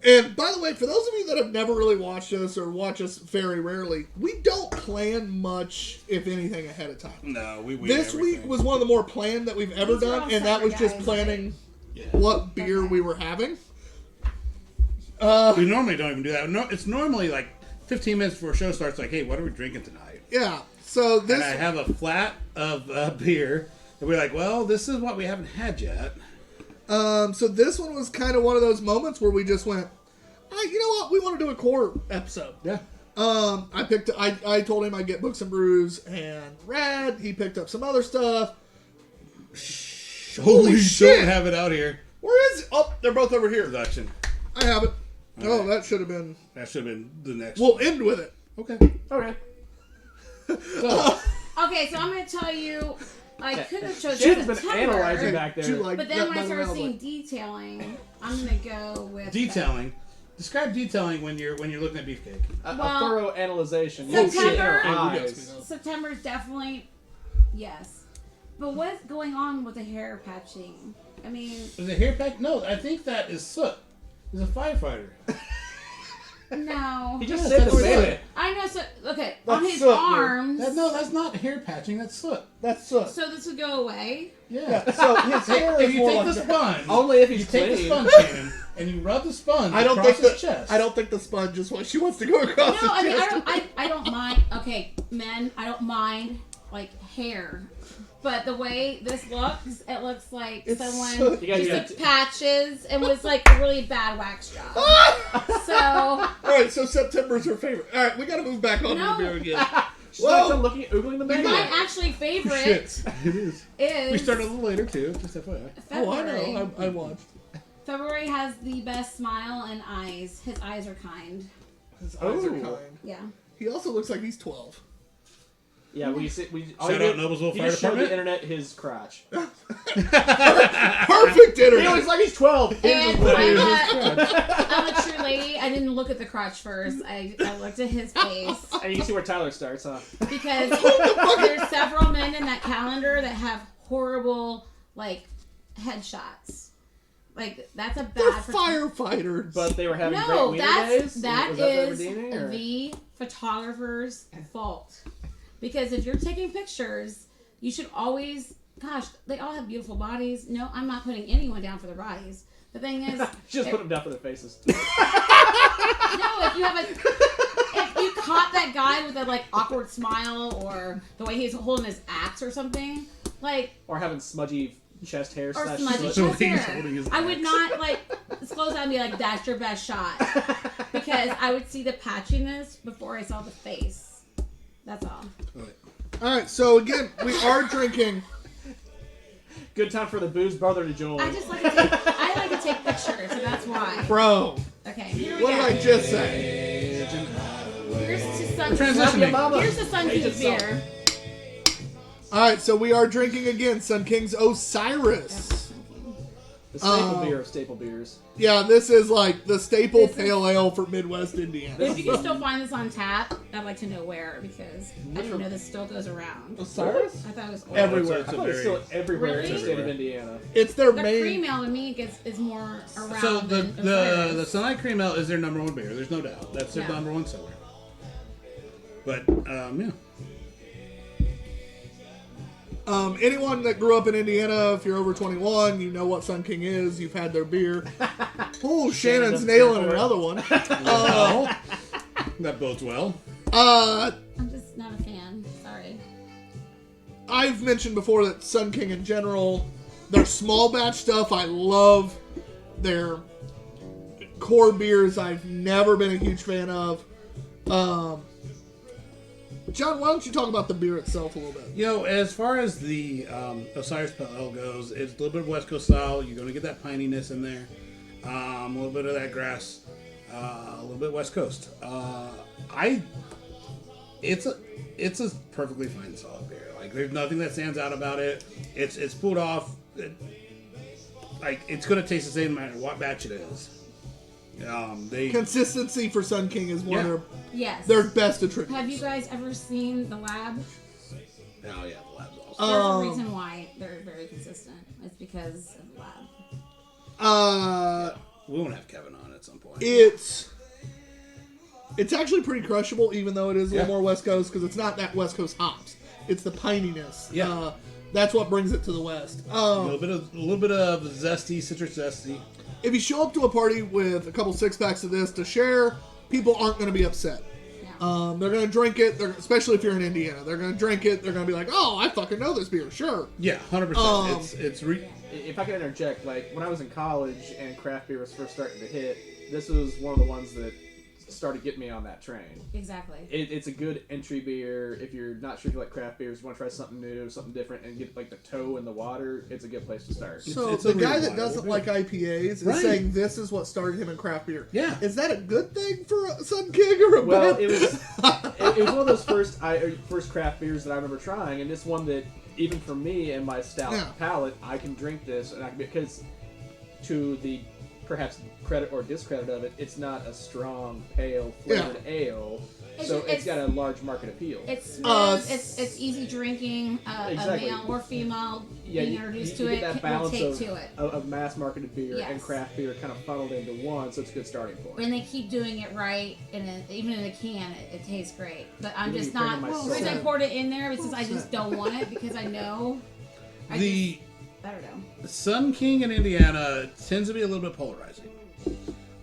Speaker 3: And by the way, for those of you that have never really watched us or watch us very rarely, we don't plan much, if anything, ahead of time.
Speaker 2: No, we
Speaker 3: This week was one of the more planned that we've ever
Speaker 1: These are
Speaker 3: done,
Speaker 1: all
Speaker 3: and that was
Speaker 1: separate
Speaker 3: just
Speaker 1: guys,
Speaker 3: planning
Speaker 2: Yeah.
Speaker 3: what beer we were having.
Speaker 2: We normally don't even do that. No, it's normally like 15 minutes before a show starts, like, hey, what are we drinking tonight?
Speaker 3: Yeah, so
Speaker 2: And I
Speaker 3: this
Speaker 2: have a flat of beer. And we're like, well, this is what we haven't had yet.
Speaker 3: so this one was kind of one of those moments where we just went, you know what, we want to do a core episode.
Speaker 2: Yeah.
Speaker 3: I told him I'd get Books and Brews and Rad. He picked up some other stuff. Holy
Speaker 2: We
Speaker 3: shit!
Speaker 2: don't have it out here.
Speaker 3: Where is it? Oh, they're both over here.
Speaker 2: Production.
Speaker 3: I have it.
Speaker 2: All
Speaker 3: Oh,
Speaker 2: right.
Speaker 3: that should have been.
Speaker 2: That should have been the next.
Speaker 3: We'll end with it.
Speaker 2: Okay.
Speaker 5: Okay.
Speaker 2: So,
Speaker 1: Okay, so I'm going to tell you, I could have chosen
Speaker 5: Shannon's been
Speaker 1: September,
Speaker 5: analyzing back
Speaker 3: Do you
Speaker 5: there.
Speaker 3: like
Speaker 1: but then
Speaker 3: that
Speaker 1: when I
Speaker 3: by the
Speaker 1: started
Speaker 3: way?
Speaker 1: seeing detailing, I'm going to go with
Speaker 2: detailing. Describe detailing when you're looking at beefcake.
Speaker 5: A
Speaker 1: Well,
Speaker 5: thorough analyzation.
Speaker 1: September-
Speaker 5: You see in her
Speaker 3: Hey, you guys
Speaker 5: eyes.
Speaker 3: know.
Speaker 1: September's definitely yes, but what's going on with the hair patching? I mean,
Speaker 2: Is it hair pack? No, I think that is soot. He's a firefighter.
Speaker 1: no.
Speaker 5: He just
Speaker 2: Yes,
Speaker 5: said
Speaker 2: that's
Speaker 5: the
Speaker 2: what it
Speaker 5: baby.
Speaker 2: is.
Speaker 1: I know. So okay,
Speaker 3: That's
Speaker 1: on his
Speaker 3: soot,
Speaker 1: arms.
Speaker 2: That's not hair patching. That's soot.
Speaker 3: That's soot.
Speaker 1: So this would go away.
Speaker 2: Yeah.
Speaker 3: Yeah, so his hair
Speaker 2: If
Speaker 3: is
Speaker 2: you
Speaker 3: more
Speaker 2: take
Speaker 3: like
Speaker 2: the
Speaker 3: that.
Speaker 2: sponge,
Speaker 5: Only if
Speaker 2: you
Speaker 5: he's
Speaker 2: take the
Speaker 5: clean.
Speaker 2: sponge cannon and you rub the sponge
Speaker 3: I don't
Speaker 2: across
Speaker 3: think
Speaker 2: his
Speaker 3: that.
Speaker 2: chest.
Speaker 3: I don't think the sponge is what she wants to go across
Speaker 1: No, I
Speaker 3: his
Speaker 1: mean
Speaker 3: chest.
Speaker 1: I don't mind. Okay, men, I don't mind like hair, but the way this looks, it looks like
Speaker 3: It's
Speaker 1: someone
Speaker 3: soot.
Speaker 5: You guys
Speaker 1: just
Speaker 5: got
Speaker 1: took patches and was like a really bad wax job. So
Speaker 3: All right, so September's her favorite. All right, we got to move back on
Speaker 1: No.
Speaker 3: to the beer again.
Speaker 5: She's
Speaker 3: Whoa.
Speaker 5: not done looking, oogling the menu.
Speaker 1: my actually favorite
Speaker 2: Shit. It is.
Speaker 1: is
Speaker 2: We started a little later too. Just FYI.
Speaker 3: Oh, I
Speaker 1: February.
Speaker 3: know. I watched.
Speaker 1: February has the best smile and eyes. His eyes are kind.
Speaker 3: His eyes are
Speaker 5: Ooh.
Speaker 3: kind.
Speaker 1: Yeah.
Speaker 3: He also looks like he's 12.
Speaker 5: Yeah, we
Speaker 2: Shout
Speaker 5: he
Speaker 2: out
Speaker 5: did-
Speaker 2: Noblesville
Speaker 5: he
Speaker 2: Fire
Speaker 5: just showed
Speaker 2: Department.
Speaker 5: the internet his crotch.
Speaker 3: Perfect
Speaker 5: He
Speaker 3: internet.
Speaker 5: looks like he's 12.
Speaker 1: And
Speaker 2: What is
Speaker 1: I'm a true lady. I didn't look at the crotch first. I looked at his face.
Speaker 5: And you can see where Tyler starts, huh?
Speaker 1: Because there's several men in that calendar that have horrible, like, headshots. Like, that's a
Speaker 3: They're
Speaker 1: bad...
Speaker 3: firefighters.
Speaker 5: But they were having
Speaker 1: No,
Speaker 5: great wiener days?
Speaker 1: that
Speaker 5: Was that
Speaker 1: is
Speaker 5: redeeming, or?
Speaker 1: the photographer's fault. Because if you're taking pictures, you should always... Gosh, they all have beautiful bodies. No, I'm not putting anyone down for their bodies. The thing is...
Speaker 5: Just put them down for their faces.
Speaker 1: No, if you have if you caught that guy with a like awkward smile or the way he's holding his axe or something, like
Speaker 5: Or having smudgy chest hair
Speaker 1: or
Speaker 5: slash
Speaker 1: smudgy
Speaker 5: soot.
Speaker 1: chest hair, I would not like disclose that and be like, "That's your best shot," because I would see the patchiness before I saw the face. That's all.
Speaker 3: All right, so again, we are drinking.
Speaker 5: Good time for the booze brother to join.
Speaker 1: I just like to take pictures, so that's why.
Speaker 3: Bro,
Speaker 1: Okay, here we
Speaker 3: what
Speaker 1: go.
Speaker 3: did I just say?
Speaker 1: Here's to Sun.
Speaker 2: Transitioning.
Speaker 1: Here's the Sun
Speaker 5: Hey,
Speaker 1: King's
Speaker 5: just
Speaker 1: beer.
Speaker 3: All right, so we are drinking again Sun King's Osiris.
Speaker 5: The staple beer of staple beers.
Speaker 3: Yeah, this is like the staple
Speaker 1: This is-
Speaker 3: pale ale for Midwest Indiana.
Speaker 1: If you can still find this on tap, I'd like to know where, because I didn't know this still goes around.
Speaker 3: Osiris?
Speaker 1: I thought it was old.
Speaker 3: Everywhere.
Speaker 5: I thought it's still everywhere in the
Speaker 1: Really?
Speaker 5: state of Indiana.
Speaker 3: It's their
Speaker 1: The
Speaker 3: main.
Speaker 1: cream ale to me is more around
Speaker 2: So the
Speaker 1: than
Speaker 2: the
Speaker 1: Osiris.
Speaker 2: Sunlight Cream Ale is their number one beer. There's no doubt. That's their
Speaker 1: Yeah.
Speaker 2: number one seller. But yeah.
Speaker 3: Anyone that grew up in Indiana, if you're over 21, you know what Sun King is. You've had their beer. Oh, Shannon's
Speaker 5: doesn't
Speaker 3: nailing
Speaker 5: stand for it.
Speaker 3: another one.
Speaker 2: Well, that bodes well.
Speaker 1: I'm just not a fan. Sorry.
Speaker 3: I've mentioned before that Sun King in general, their small batch stuff, I love. Their core beers, I've never been a huge fan of. John, why don't you talk about the beer itself a little bit?
Speaker 2: You know, as far as the Osiris Pale Ale goes, it's a little bit of West Coast style. You're going to get that pininess in there. A little bit of that grass. A little bit West Coast. It's a perfectly fine solid beer. Like, there's nothing that stands out about it. It's pulled off. It's going to taste the same no matter what batch it is.
Speaker 3: Consistency for Sun King is one
Speaker 2: Yeah.
Speaker 3: of
Speaker 1: Yes.
Speaker 3: their best attributes.
Speaker 1: Have you guys ever seen the lab?
Speaker 2: Oh yeah, the lab's awesome.
Speaker 1: There's
Speaker 3: Um,
Speaker 1: a reason why they're very consistent. It's because of the lab.
Speaker 2: We won't have Kevin on at some point.
Speaker 3: It's actually pretty crushable, even though it is a little
Speaker 2: Yeah.
Speaker 3: more West Coast, because it's not that West Coast hops. It's the pininess.
Speaker 2: Yeah.
Speaker 3: That's what brings it to the West.
Speaker 2: a little bit of zesty, citrus zesty.
Speaker 3: If you show up to a party with a couple six packs of this to share, people aren't going to be upset.
Speaker 1: Yeah.
Speaker 3: They're going to drink it, especially if you're in Indiana. They're going to drink it. They're going to be like, "Oh, I fucking know this beer." Sure.
Speaker 2: Yeah, 100%.
Speaker 5: If I can interject, like when I was in college and craft beer was first starting to hit, this was one of the ones that started getting me on that train.
Speaker 1: Exactly.
Speaker 5: It's a good entry beer if you're not sure if you like craft beers, you want to try something new, something different, and get like the toe in the water. It's a good place to start.
Speaker 3: So
Speaker 2: it's
Speaker 3: the
Speaker 2: a
Speaker 3: guy that
Speaker 2: reliable
Speaker 3: doesn't
Speaker 2: beer.
Speaker 3: like IPAs is
Speaker 2: Right.
Speaker 3: saying this is what started him in craft beer.
Speaker 2: Yeah.
Speaker 3: Is that a good thing for Sun King or a
Speaker 5: Well,
Speaker 3: bad?
Speaker 5: it was one of those first craft beers that I remember trying, and this one that even for me and my stout
Speaker 3: Yeah.
Speaker 5: palate, I can drink this, and I can, because to the perhaps credit or discredit of it, it's not a strong pale flavored ale, so it's got a large market appeal.
Speaker 1: It's smooth. It's easy drinking.
Speaker 5: Exactly.
Speaker 1: A male or female
Speaker 5: Yeah,
Speaker 1: being
Speaker 5: you
Speaker 1: introduced
Speaker 5: get
Speaker 1: to it
Speaker 5: that
Speaker 1: will
Speaker 5: balance
Speaker 1: take to it.
Speaker 5: of mass marketed beer and
Speaker 1: Yes.
Speaker 5: craft beer kind of funneled into one, so it's a good starting point.
Speaker 1: When they keep doing it right, even in a can, it tastes great. But I'm
Speaker 5: Give
Speaker 1: just
Speaker 5: me a
Speaker 1: not.
Speaker 5: bring
Speaker 1: The
Speaker 5: of my
Speaker 1: reason I
Speaker 3: soul.
Speaker 1: poured it in there is because I just don't want it because I know. I don't know.
Speaker 2: Sun King in Indiana tends to be a little bit polarizing.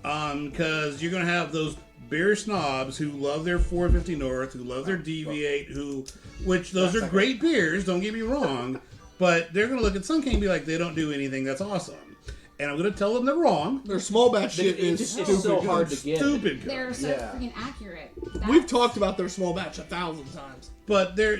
Speaker 2: Because you're going to have those beer snobs who love their 450 North, who love their Deviate, which those are great beers, don't get me wrong, but they're going to look at Sun King and be like, they don't do anything that's awesome. And I'm going to tell them they're wrong.
Speaker 3: Their small batch shit
Speaker 5: It's
Speaker 3: is
Speaker 5: just
Speaker 3: stupid
Speaker 5: so
Speaker 3: good.
Speaker 5: hard to get.
Speaker 2: Stupid good.
Speaker 1: They're so
Speaker 5: Yeah.
Speaker 1: freaking accurate.
Speaker 3: We've talked about their small batch 1,000 times.
Speaker 2: But they're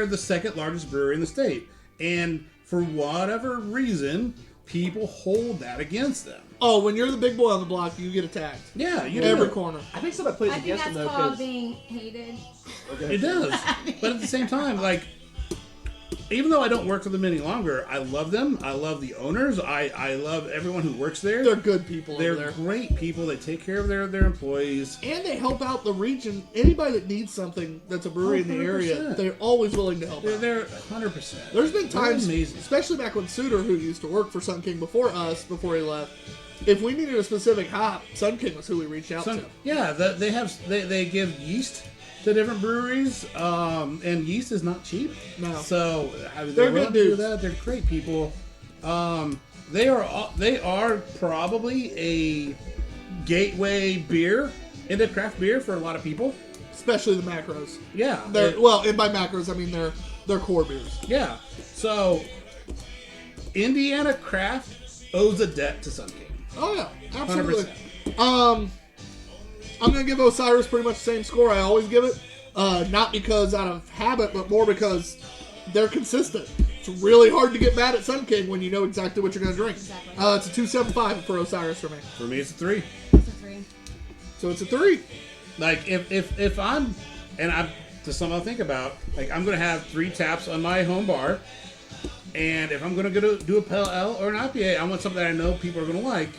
Speaker 2: the second largest brewery in the state. And for whatever reason, people hold that against them.
Speaker 3: Oh, when you're the big boy on the block, you get attacked.
Speaker 2: Yeah, you
Speaker 3: Every
Speaker 2: do.
Speaker 3: corner.
Speaker 5: I think somebody plays
Speaker 1: I think
Speaker 5: against
Speaker 1: that's
Speaker 5: them though
Speaker 1: called
Speaker 5: because
Speaker 1: being hated.
Speaker 2: It does. But at the same time, like, even though I don't work for them any longer, I love them. I love the owners. I love everyone who works there.
Speaker 3: They're good people
Speaker 2: They're
Speaker 3: over there.
Speaker 2: great people. They take care of their employees.
Speaker 3: And they help out the region. Anybody that needs something that's a brewery in the area,
Speaker 2: 100%.
Speaker 3: they're always willing to help out.
Speaker 2: They're 100%.
Speaker 3: There's been times,
Speaker 2: amazing.
Speaker 3: especially back when Suter, who used to work for Sun King before us, before he left, if we needed a specific hop, Sun King was who we reached out to.
Speaker 2: Yeah, they give yeast to different breweries, and yeast is not cheap.
Speaker 3: No.
Speaker 2: So
Speaker 3: They're
Speaker 2: they're
Speaker 3: good
Speaker 2: willing to do
Speaker 3: dudes.
Speaker 2: that. They're great people. They are probably a gateway beer into craft beer for a lot of people.
Speaker 3: Especially the macros.
Speaker 2: Yeah.
Speaker 3: And by macros, I mean they're core beers.
Speaker 2: Yeah. So Indiana craft owes a debt to Sun King.
Speaker 3: Oh yeah, absolutely.
Speaker 2: 100%.
Speaker 3: I'm gonna give Osiris pretty much the same score I always give it. Not because out of habit, but more because they're consistent. It's really hard to get mad at Sun King when you know exactly what you're gonna drink.
Speaker 1: Exactly.
Speaker 3: It's a 2.75 for Osiris for me.
Speaker 2: For me, it's a 3.
Speaker 1: It's a 3.
Speaker 3: So it's a 3.
Speaker 2: Like if I'm, and I'm just something I'll think about. Like I'm gonna have 3 taps on my home bar, and if I'm gonna do a pale ale or an IPA, I want something that I know people are gonna like.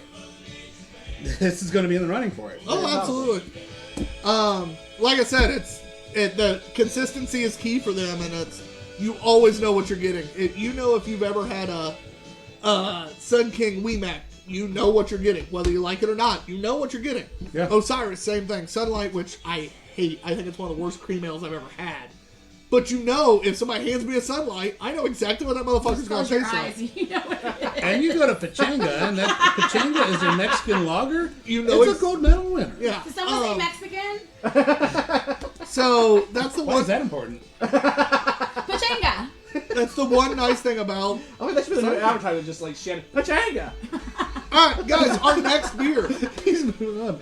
Speaker 2: This is gonna be in the running for it.
Speaker 3: Oh, absolutely. Like I said, the consistency is key for them, and you always know what you're getting. You know if you've ever had a Sun King WeMac, you know what you're getting, whether you like it or not. You know what you're getting.
Speaker 2: Yeah.
Speaker 3: Osiris, same thing. Sunlight, which I hate. I think it's one of the worst cream ales I've ever had. But you know, if somebody hands me a Sunlight, I know exactly what that motherfucker's gonna
Speaker 1: Close your
Speaker 3: taste
Speaker 1: eyes.
Speaker 3: like.
Speaker 1: You know what it is.
Speaker 2: And you go to Pachanga, and that Pachanga is a Mexican lager.
Speaker 3: You know
Speaker 2: it's a gold medal winner.
Speaker 3: Yeah.
Speaker 1: Did someone say Mexican?
Speaker 3: So that's the
Speaker 2: Why
Speaker 3: one.
Speaker 2: is that important?
Speaker 1: Pachanga.
Speaker 3: That's the one nice thing about.
Speaker 5: I mean, that should be the new advertisement, just like Shannon Pachanga.
Speaker 3: All right, guys, our next beer
Speaker 2: He's moving on.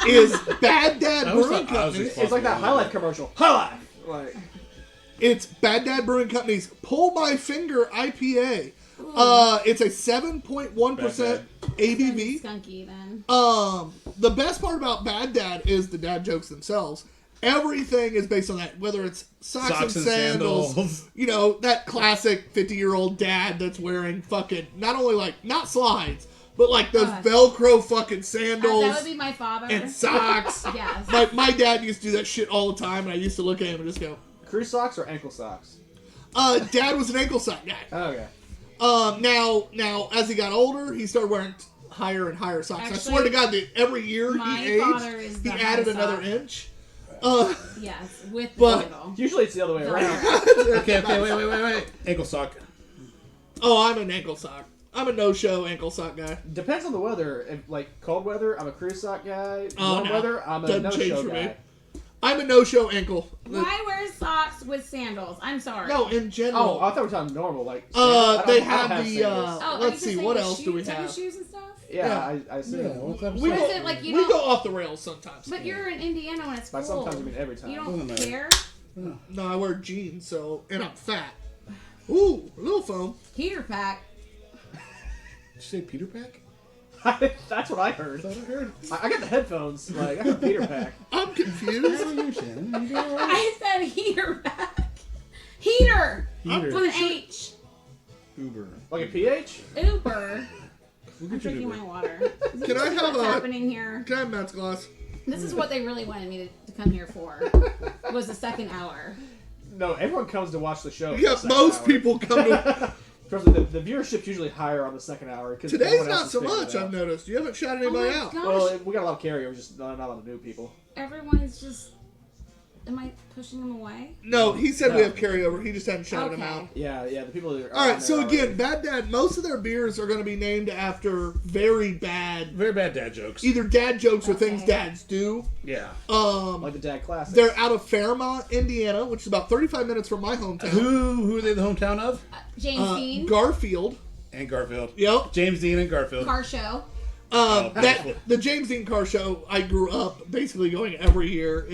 Speaker 3: is Bad Dad
Speaker 2: I was
Speaker 3: Brewing
Speaker 2: thought- I was
Speaker 3: Company.
Speaker 2: just-
Speaker 5: It's like that High Life commercial. High Life. Like,
Speaker 3: It's Bad Dad Brewing Company's Pull My Finger IPA. It's a 7.1% ABV.
Speaker 1: Skunky then.
Speaker 3: The best part about Bad Dad is the dad jokes themselves. Everything is based on that, whether it's socks and sandals. You know, that classic 50-year-old dad that's wearing fucking, not only like, not slides, but like those
Speaker 1: Gosh.
Speaker 3: Velcro fucking sandals
Speaker 1: That would be my father.
Speaker 3: and socks.
Speaker 1: Yes.
Speaker 3: My dad used to do that shit all the time, and I used to look at him and just go,
Speaker 5: crew socks or ankle socks?
Speaker 3: Dad was an ankle sock guy.
Speaker 5: Okay.
Speaker 3: Now, as he got older, he started wearing higher and higher socks. I
Speaker 1: Actually,
Speaker 3: swear to God, that every year
Speaker 1: my
Speaker 3: he
Speaker 1: father
Speaker 3: aged,
Speaker 1: is
Speaker 3: he
Speaker 1: the
Speaker 3: added
Speaker 1: high
Speaker 3: another
Speaker 1: sock.
Speaker 3: inch.
Speaker 1: Yes, with the
Speaker 3: But-
Speaker 1: buckle.
Speaker 5: Usually it's the other way around.
Speaker 2: Okay, wait. Ankle sock.
Speaker 3: Oh, I'm an ankle sock. I'm a no-show ankle sock guy.
Speaker 5: Depends on the weather. If like cold weather, I'm a crew sock guy.
Speaker 3: Oh,
Speaker 5: Warm
Speaker 3: no.
Speaker 5: weather, I'm a
Speaker 3: Doesn't change
Speaker 5: no-show
Speaker 3: for me.
Speaker 5: guy.
Speaker 3: I'm a no-show ankle.
Speaker 1: Why wear socks with sandals? I'm sorry.
Speaker 3: No, in
Speaker 5: Oh,
Speaker 3: general.
Speaker 5: I thought we were talking normal. Like sandals.
Speaker 3: They
Speaker 5: I don't
Speaker 3: have the,
Speaker 5: sandals.
Speaker 1: Oh,
Speaker 3: let's
Speaker 1: are you
Speaker 3: see,
Speaker 1: just
Speaker 3: what
Speaker 1: saying
Speaker 3: else do we
Speaker 1: tennis
Speaker 3: have?
Speaker 1: shoes and stuff?
Speaker 5: Yeah, I see.
Speaker 2: Yeah, what's that?
Speaker 3: We
Speaker 1: Or
Speaker 3: go,
Speaker 1: is it like you
Speaker 3: we
Speaker 1: don't?
Speaker 3: go off the rails sometimes.
Speaker 1: But you're in Indiana when it's
Speaker 5: By
Speaker 1: cold.
Speaker 5: sometimes I mean every time.
Speaker 1: You
Speaker 2: Doesn't
Speaker 1: don't
Speaker 2: matter.
Speaker 1: care.
Speaker 3: No, I wear jeans, and I'm fat. Ooh, a little foam.
Speaker 1: Heater pack.
Speaker 2: Did you say Peter Pack?
Speaker 5: That's what I heard.
Speaker 2: That's what I heard.
Speaker 5: I got the headphones. Like I heard Peter Pack.
Speaker 3: I'm
Speaker 2: How
Speaker 3: confused.
Speaker 2: are you, Shannon? You doing all right?
Speaker 1: I said heater pack. Heater.
Speaker 2: Heater.
Speaker 1: With an H.
Speaker 2: Uber.
Speaker 5: Like a PH?
Speaker 1: Uber.
Speaker 2: We'll
Speaker 1: I'm
Speaker 2: get you
Speaker 1: drinking
Speaker 2: Uber.
Speaker 1: my water.
Speaker 3: Can I have
Speaker 1: What's
Speaker 3: a...
Speaker 1: happening here?
Speaker 3: Can I have Matt's glass?
Speaker 1: This is what they really wanted me to come here for. Was the second hour.
Speaker 5: No, everyone comes to watch the show.
Speaker 3: Yeah, most people come to...
Speaker 5: Trust me, the viewership's usually higher on the second hour. Cause
Speaker 3: Today's
Speaker 5: everyone else
Speaker 3: not
Speaker 5: is
Speaker 3: so
Speaker 5: figuring
Speaker 3: much,
Speaker 5: it out.
Speaker 3: I've noticed. You haven't shouted
Speaker 1: Oh
Speaker 3: anybody
Speaker 1: my
Speaker 3: out.
Speaker 1: gosh.
Speaker 5: Well, we got a lot of carryovers, just not a lot of new people.
Speaker 1: Everyone's just. Am I pushing them away?
Speaker 3: No, he said we
Speaker 5: No.
Speaker 3: have carryover. He just hadn't shouted them
Speaker 1: Okay.
Speaker 3: out.
Speaker 5: Yeah, the people that are.
Speaker 3: All
Speaker 5: on
Speaker 3: right, so
Speaker 5: there
Speaker 3: again,
Speaker 5: already.
Speaker 3: Bad Dad, most of their beers are going to be named after very bad,
Speaker 2: Very bad dad jokes.
Speaker 3: either dad jokes or
Speaker 1: Okay.
Speaker 3: things dads do.
Speaker 2: Yeah.
Speaker 5: like the Dad Classics.
Speaker 3: They're out of Fairmont, Indiana, which is about 35 minutes from my hometown.
Speaker 2: Who are they the hometown of?
Speaker 1: James Dean.
Speaker 3: Garfield.
Speaker 2: And Garfield.
Speaker 3: Yep.
Speaker 2: James Dean and Garfield.
Speaker 1: Car show.
Speaker 3: The James Dean Car Show, I grew up basically going every year.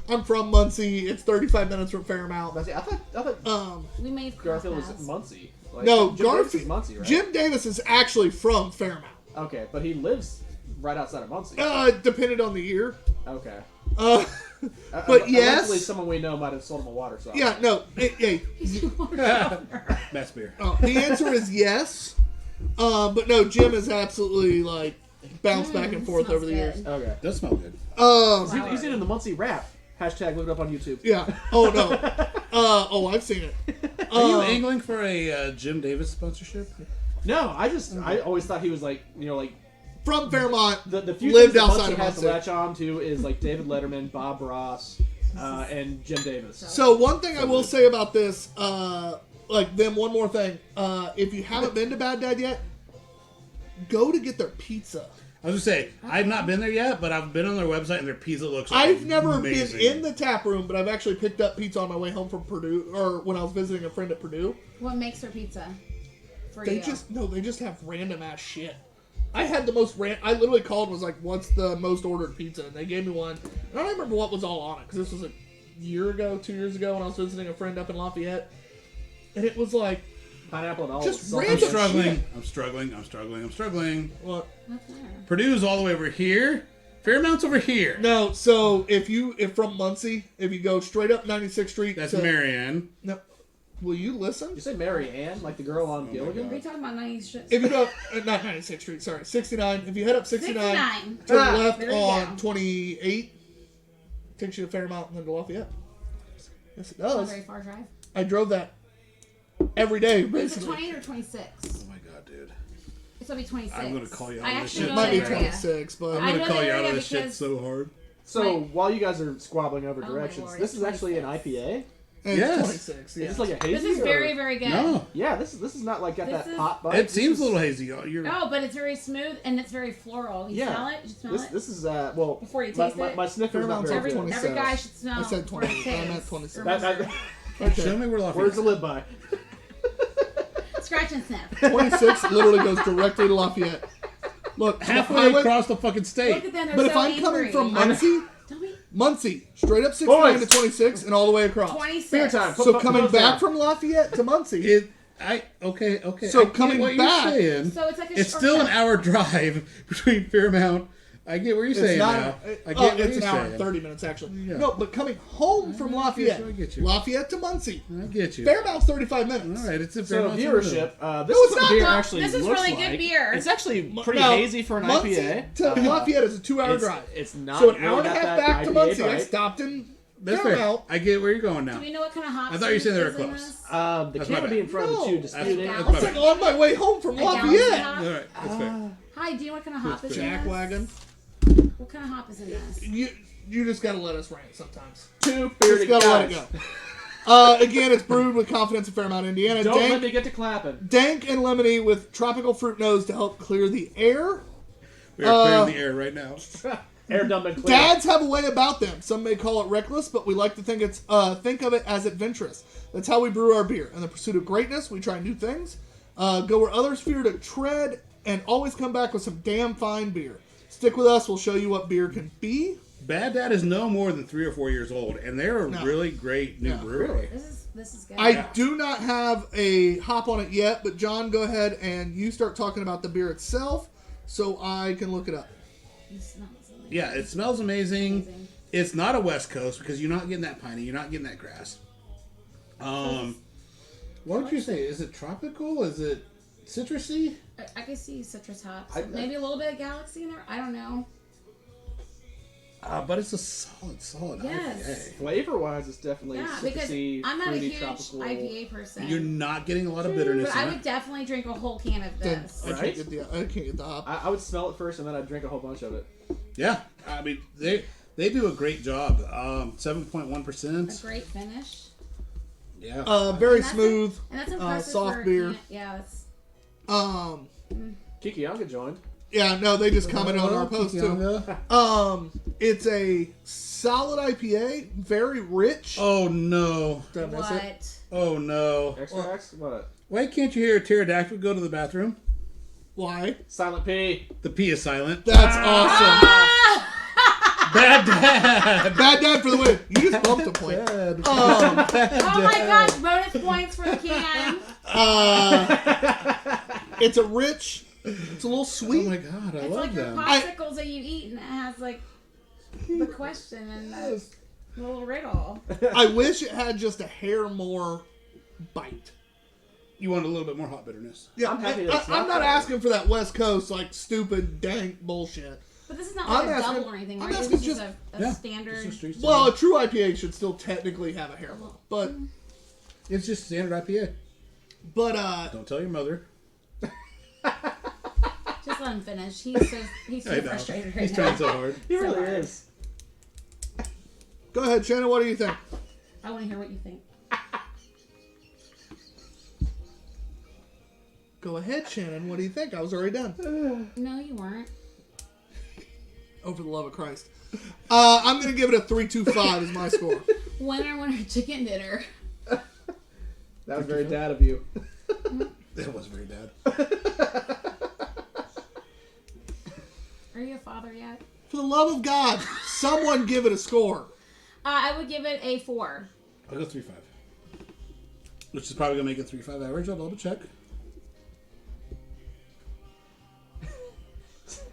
Speaker 3: I'm from Muncie. It's 35 minutes from Fairmount.
Speaker 5: I thought
Speaker 1: We made
Speaker 5: Garfield was
Speaker 1: cross paths.
Speaker 5: Muncie. Like,
Speaker 3: No,
Speaker 5: Jim Davis
Speaker 3: Garfield.
Speaker 5: is Muncie, right?
Speaker 3: Jim Davis is actually from Fairmount.
Speaker 5: Okay, but he lives right outside of Muncie.
Speaker 3: Depended on the year.
Speaker 5: Okay.
Speaker 3: But yes.
Speaker 5: Allegedly, someone we know might have sold him a water softener.
Speaker 3: Yeah, no.
Speaker 2: Matt's beer.
Speaker 3: The answer is yes. But no, Jim has absolutely like bounced back and forth
Speaker 1: smells
Speaker 3: over the
Speaker 1: good.
Speaker 3: years.
Speaker 5: Okay.
Speaker 2: Does smell good.
Speaker 5: He's in the Muncie rap. Hashtag look it up on YouTube.
Speaker 3: Yeah. Oh no. I've seen it.
Speaker 2: Are you angling for a Jim Davis sponsorship?
Speaker 5: No, I always thought he was like,
Speaker 3: From Fairmont.
Speaker 5: the few
Speaker 3: lived
Speaker 5: things that
Speaker 3: outside
Speaker 5: Muncie
Speaker 3: of
Speaker 5: has to
Speaker 3: Muncie.
Speaker 5: latch on to is like David Letterman, Bob Ross, and Jim Davis.
Speaker 3: So one thing I will say about this, one more thing. If you haven't been to Bad Dad yet, go to get their pizza.
Speaker 2: I was gonna say I've not been there yet, but I've been on their website and their pizza looks.
Speaker 3: I've never
Speaker 2: amazing.
Speaker 3: been in the tap room, but I've actually picked up pizza on my way home from Purdue, or when I was visiting a friend at Purdue.
Speaker 1: What makes her pizza? For
Speaker 3: They
Speaker 1: you?
Speaker 3: they just have random ass shit. I had the most I literally called and was like, "What's the most ordered pizza?" And they gave me one. And I don't remember what was all on it because this was a year ago, 2 years ago when I was visiting a friend up in Lafayette, and it was like
Speaker 5: Pineapple and all.
Speaker 3: Just
Speaker 5: salt.
Speaker 2: I'm
Speaker 3: random
Speaker 2: struggling.
Speaker 3: shit.
Speaker 2: I'm struggling.
Speaker 3: what?
Speaker 1: What's there?
Speaker 2: Purdue's all the way over here. Fairmount's over here.
Speaker 3: No, so if from Muncie, if you go straight up 96th Street,
Speaker 2: That's
Speaker 3: to,
Speaker 2: Marianne.
Speaker 3: No, will you listen?
Speaker 5: You say Mary Ann, like the girl on Gilligan?
Speaker 1: Are you talking about 96?
Speaker 3: If you go not 96th Street, sorry, 69. If you head up 69,
Speaker 1: 69.
Speaker 3: to the left
Speaker 1: There you
Speaker 3: on
Speaker 1: go.
Speaker 3: 28, takes you to Fairmount and then to Lafayette. Yes, it
Speaker 1: Not a
Speaker 3: does.
Speaker 1: very far drive.
Speaker 3: I drove that every day,
Speaker 1: Is it
Speaker 3: basically.
Speaker 1: 28 or 26?
Speaker 2: Oh my god, dude.
Speaker 1: It's gonna be 26.
Speaker 2: I'm gonna call you out
Speaker 1: I
Speaker 2: on this
Speaker 1: actually
Speaker 2: shit.
Speaker 3: It
Speaker 1: know
Speaker 3: might be
Speaker 1: that area.
Speaker 3: 26, but
Speaker 1: I
Speaker 2: I'm
Speaker 1: know
Speaker 2: gonna call
Speaker 1: the
Speaker 2: you out
Speaker 1: area
Speaker 2: on this shit
Speaker 1: because-
Speaker 2: so hard.
Speaker 5: So
Speaker 1: Right.
Speaker 5: while you guys are squabbling over
Speaker 1: Oh my
Speaker 5: directions,
Speaker 1: Lord,
Speaker 5: this
Speaker 1: it's
Speaker 5: is actually an
Speaker 1: 26.
Speaker 5: IPA.
Speaker 3: and
Speaker 2: Yes.
Speaker 3: it's 26. Yeah.
Speaker 5: Is this like a hazy?
Speaker 1: This is
Speaker 5: or-
Speaker 1: very, very good.
Speaker 2: No,
Speaker 5: Yeah, this is not like got
Speaker 1: This
Speaker 5: that
Speaker 1: is-
Speaker 5: hot bite.
Speaker 2: it
Speaker 5: This
Speaker 2: seems
Speaker 5: is-
Speaker 2: a little hazy. You're
Speaker 1: No, but it's very smooth and it's very floral. You
Speaker 5: Yeah.
Speaker 1: smell it? You smell
Speaker 5: This
Speaker 1: it?
Speaker 5: this is well.
Speaker 1: Before you
Speaker 5: my,
Speaker 1: taste
Speaker 5: my,
Speaker 1: it?
Speaker 5: my sniffer's not
Speaker 3: Fairmount's
Speaker 5: very
Speaker 1: every,
Speaker 5: good.
Speaker 3: 20.
Speaker 1: every guy should smell.
Speaker 3: I said
Speaker 1: where it
Speaker 3: 20. I meant
Speaker 1: tastes.
Speaker 3: 27.
Speaker 5: That-
Speaker 2: show me where Lafayette.
Speaker 5: Words to live by.
Speaker 1: Scratch and sniff.
Speaker 3: 26 literally goes directly to Lafayette. Look,
Speaker 2: halfway
Speaker 3: highway-
Speaker 2: across the fucking state.
Speaker 1: Look at them. They're
Speaker 3: But
Speaker 1: so
Speaker 3: if I'm coming
Speaker 1: angry.
Speaker 3: from Muncie,
Speaker 1: Muncie,
Speaker 3: straight up 69
Speaker 5: Boys.
Speaker 3: to 26 and all the way across.
Speaker 1: 26.
Speaker 5: Beer time.
Speaker 3: So
Speaker 5: Put
Speaker 3: coming
Speaker 5: those
Speaker 3: back
Speaker 5: down.
Speaker 3: from Lafayette to Muncie,
Speaker 2: Okay.
Speaker 3: So
Speaker 2: I get
Speaker 3: coming
Speaker 2: what
Speaker 3: back-
Speaker 2: you're saying.
Speaker 1: So it's like a
Speaker 2: It's
Speaker 1: short
Speaker 2: still an
Speaker 1: cut.
Speaker 2: hour drive between Fairmount. I get what you're saying now. I get what
Speaker 3: it's
Speaker 2: you're
Speaker 3: an hour
Speaker 2: saying.
Speaker 3: and 30 minutes actually.
Speaker 2: Yeah.
Speaker 3: No, but coming home from Lafayette,
Speaker 2: I get you.
Speaker 3: Lafayette to Muncie,
Speaker 2: I get you.
Speaker 3: Fairmount's 35 minutes.
Speaker 2: All right, it's a
Speaker 5: So
Speaker 2: Fairmount.
Speaker 5: viewership. This
Speaker 3: No,
Speaker 5: is
Speaker 3: it's
Speaker 5: what
Speaker 3: not.
Speaker 5: beer
Speaker 1: Well,
Speaker 5: actually
Speaker 1: this is
Speaker 5: looks
Speaker 1: really
Speaker 5: like.
Speaker 1: good beer.
Speaker 5: It's actually pretty
Speaker 3: Now,
Speaker 5: hazy for an
Speaker 3: Muncie
Speaker 5: IPA.
Speaker 3: to Lafayette is a 2-hour drive.
Speaker 5: It's not.
Speaker 3: So an
Speaker 5: really
Speaker 3: hour and a
Speaker 5: got
Speaker 3: half
Speaker 5: that
Speaker 3: back to
Speaker 5: IPA
Speaker 3: Muncie. I
Speaker 5: bite.
Speaker 3: stopped in
Speaker 2: That's fair.
Speaker 3: Fairmount.
Speaker 2: I get where you're going now.
Speaker 1: Do we know what kind of hops?
Speaker 2: I thought you said they were
Speaker 1: is in
Speaker 2: close.
Speaker 1: this?
Speaker 5: The
Speaker 2: That's my
Speaker 5: can would be in front of the
Speaker 3: No.
Speaker 5: two disputing.
Speaker 2: That's
Speaker 3: I
Speaker 2: my
Speaker 3: was
Speaker 2: bad.
Speaker 3: like on my way home from
Speaker 1: A gallon
Speaker 3: Lafayette.
Speaker 1: hop?
Speaker 2: All right, that's fair.
Speaker 1: Hi, do you know what kind of hop is in
Speaker 3: Jack
Speaker 1: this?
Speaker 3: wagon.
Speaker 1: What kind of hop is in this?
Speaker 3: You just gotta let us rant sometimes.
Speaker 5: Two
Speaker 3: Just
Speaker 5: bearded
Speaker 3: gotta let
Speaker 5: guys.
Speaker 3: it go. Again, it's brewed with confidence in Fairmount, Indiana.
Speaker 5: Don't let
Speaker 3: Dank,
Speaker 5: me get to clapping.
Speaker 3: dank and lemony with tropical fruit nose to help clear the air.
Speaker 2: We are clearing the air right now.
Speaker 5: Air dump and clear.
Speaker 3: Dads have a way about them. Some may call it reckless, but we like to think of it as adventurous. That's how we brew our beer. In the pursuit of greatness, we try new things, go where others fear to tread, and always come back with some damn fine beer. Stick with us. We'll show you what beer can be.
Speaker 2: Bad Dad is no more than 3 or 4 years old, and they're a
Speaker 3: No.
Speaker 2: really great new
Speaker 3: No.
Speaker 2: brewery.
Speaker 1: This is good.
Speaker 3: I do not have a hop on it yet, but John, go ahead and you start talking about the beer itself so I can look it up.
Speaker 1: It smells amazing.
Speaker 2: Yeah, it smells amazing.
Speaker 1: Amazing.
Speaker 2: It's not a West Coast because you're not getting that piney. You're not getting that grass. What would you say? Is it tropical? Is it citrusy?
Speaker 1: I can see citrus hops.
Speaker 5: I-
Speaker 1: Maybe a little bit of galaxy in there. I don't know.
Speaker 2: But it's a solid
Speaker 1: Yes.
Speaker 2: IPA.
Speaker 5: Flavor wise, it's definitely
Speaker 1: Yeah, because
Speaker 5: citrusy,
Speaker 1: I'm not a
Speaker 5: fruity,
Speaker 1: huge
Speaker 5: tropical.
Speaker 1: IPA person.
Speaker 2: You're not getting a lot of bitterness
Speaker 1: but I
Speaker 2: in
Speaker 1: would
Speaker 2: it.
Speaker 1: definitely drink a whole can of this.
Speaker 3: I
Speaker 5: Right?
Speaker 3: can't get the hop.
Speaker 5: I would smell it first and then I'd drink a whole bunch of it.
Speaker 2: Yeah, I mean they do a great job. 7.1%.
Speaker 1: A great finish.
Speaker 2: Yeah.
Speaker 3: Very
Speaker 1: And that's
Speaker 3: smooth.
Speaker 1: And that's impressive
Speaker 3: soft
Speaker 1: for a
Speaker 3: beer.
Speaker 1: can. Yeah, that's
Speaker 5: Kiki joined.
Speaker 3: Yeah, no, they just commented on our post too.
Speaker 2: Kikionga.
Speaker 3: It's a solid IPA, very rich.
Speaker 2: Oh no.
Speaker 3: Did I miss it?
Speaker 1: what.
Speaker 2: Oh no.
Speaker 5: Extracts? What?
Speaker 2: Why can't you hear a pterodactyl go to the bathroom?
Speaker 3: Why?
Speaker 5: Silent P.
Speaker 2: The P is silent.
Speaker 3: That's awesome.
Speaker 2: Bad Dad.
Speaker 3: Bad Dad for the win. You just bumped a point.
Speaker 1: Oh my gosh, bonus points for the can.
Speaker 3: It's a rich, It's a little
Speaker 2: Oh
Speaker 3: sweet.
Speaker 2: my god, I
Speaker 1: It's
Speaker 2: love
Speaker 1: like your
Speaker 2: that.
Speaker 1: popsicles that you eat, and it has like the question and the little riddle.
Speaker 3: I wish it had just a hair more bite.
Speaker 2: You want a little bit more hot bitterness.
Speaker 3: Yeah,
Speaker 5: I'm happy that it's
Speaker 3: I'm
Speaker 5: not
Speaker 3: not
Speaker 5: that.
Speaker 3: asking for that West Coast like stupid dank bullshit.
Speaker 1: But this is not
Speaker 3: I'm
Speaker 1: like a
Speaker 3: asking-
Speaker 1: double or anything,
Speaker 3: I'm
Speaker 1: right? This
Speaker 3: asking
Speaker 1: is just
Speaker 3: just-
Speaker 1: a
Speaker 2: Yeah,
Speaker 1: standard.
Speaker 2: It's just street
Speaker 3: Well,
Speaker 2: style.
Speaker 3: a true IPA should still technically have a hair bump, but
Speaker 2: It's just standard IPA. Don't tell your mother.
Speaker 1: Just let him finish. He's so
Speaker 2: I know.
Speaker 1: frustrated right
Speaker 2: He's
Speaker 1: now.
Speaker 2: trying so hard.
Speaker 5: He really
Speaker 1: hard.
Speaker 5: is.
Speaker 3: go ahead, Shannon. What do you think?
Speaker 1: I want to hear what you think.
Speaker 3: Go ahead, Shannon. What do you think? I was already done.
Speaker 1: No, you weren't.
Speaker 3: Oh, for the love of Christ. I'm going to give it a 3.25 as my score.
Speaker 1: Winner, chicken dinner.
Speaker 5: That was very dad of you.
Speaker 2: That was very bad.
Speaker 1: Are you a father yet?
Speaker 3: For the love of God, someone give it a score.
Speaker 1: I would give it a 4.
Speaker 2: I'll go 3.5. Which is probably going to make it 3.5 average. I'll double check.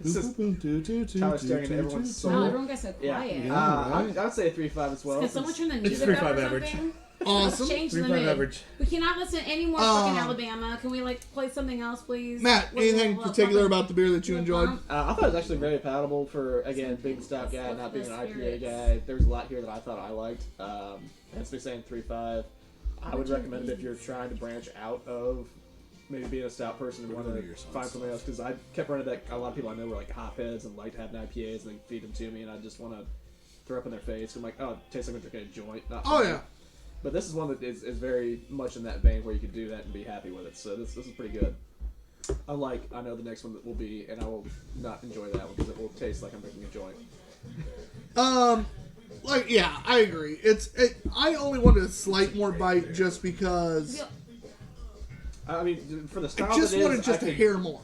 Speaker 5: It's just Tyler staring at everyone's soul.
Speaker 1: Oh, everyone got so
Speaker 5: Yeah.
Speaker 1: quiet.
Speaker 2: Yeah.
Speaker 5: I'd say a 3.5 as well.
Speaker 1: Can someone turn the
Speaker 2: It's
Speaker 1: music
Speaker 2: 3.5
Speaker 1: up or
Speaker 2: average.
Speaker 1: something?
Speaker 3: Awesome.
Speaker 1: Let's change the
Speaker 2: 3.5
Speaker 1: mood.
Speaker 2: average.
Speaker 1: We cannot listen to any more fucking Alabama. Can we play something else, please?
Speaker 3: Matt, anything particular about the beer that you enjoyed?
Speaker 5: I thought it was actually very palatable for, again, big stout guy, not being an IPA guy. There was a lot here that I thought I liked. Hence me saying 3.5. I would recommend it if you're trying to branch out of maybe being a stout person and want to find something else. Because I kept running that. A lot of people I know were like hopheads and like having IPAs and they feed them to me, and I just want to throw up in their face. I'm like, oh, it tastes like I'm drinking a joint. Not
Speaker 3: Oh,
Speaker 5: for me.
Speaker 3: yeah.
Speaker 5: But this is one that is very much in that vein where you can do that and be happy with it. So this is pretty good. Unlike, I know the next one that will be, and I will not enjoy that one because it will taste like I'm drinking a joint.
Speaker 3: Yeah, I agree. I only wanted a slight more bite just because
Speaker 5: I mean, for the style
Speaker 3: I just
Speaker 5: that it is,
Speaker 3: wanted just
Speaker 5: I
Speaker 3: a
Speaker 5: could-
Speaker 3: hair more.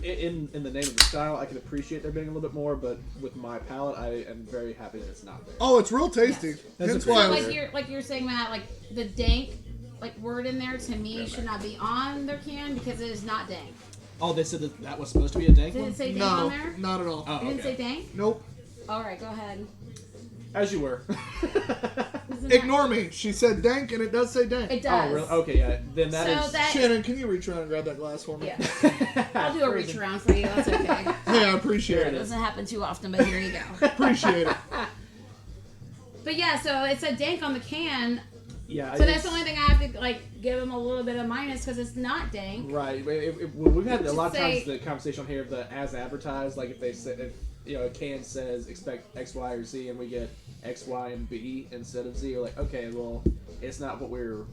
Speaker 5: In the name of the style, I can appreciate there being a little bit more, but with my palate, I am very happy that it's not there.
Speaker 3: Oh, it's real tasty.
Speaker 1: Yes.
Speaker 3: Hence
Speaker 2: a
Speaker 3: why I
Speaker 1: So
Speaker 3: was,
Speaker 1: like you're saying, Matt, like the dank word in there to me should not be on their can because it is not dank.
Speaker 6: Oh, they said that was supposed to be a dank
Speaker 1: Did
Speaker 6: one?
Speaker 1: it say dank
Speaker 3: no,
Speaker 1: on there?
Speaker 3: not at all.
Speaker 6: Oh,
Speaker 1: You didn't
Speaker 6: okay.
Speaker 1: say dank?
Speaker 3: Nope.
Speaker 1: All right, go ahead.
Speaker 5: As you were.
Speaker 1: Isn't that-
Speaker 3: Ignore me. She said dank, and it does say dank.
Speaker 1: It does.
Speaker 5: Oh, really? Okay, yeah. Then that is.
Speaker 1: So that
Speaker 3: Shannon, can you reach around and grab that glass for me?
Speaker 1: yeah, I'll do a reach around for you. That's okay.
Speaker 3: Hey, I appreciate
Speaker 1: It
Speaker 3: it.
Speaker 1: doesn't happen too often, but here you go.
Speaker 3: Appreciate it.
Speaker 1: But yeah, so it said dank on the can.
Speaker 5: Yeah.
Speaker 1: So that's the only thing I have to give them a little bit of minus because it's not dank.
Speaker 5: Right. We've had a lot of
Speaker 1: Say-
Speaker 5: times the conversation on here of the as advertised, like if they say, a can says expect X, Y, or Z, and we get X, Y, and B instead of Z, you're like, okay, well, it's not what we're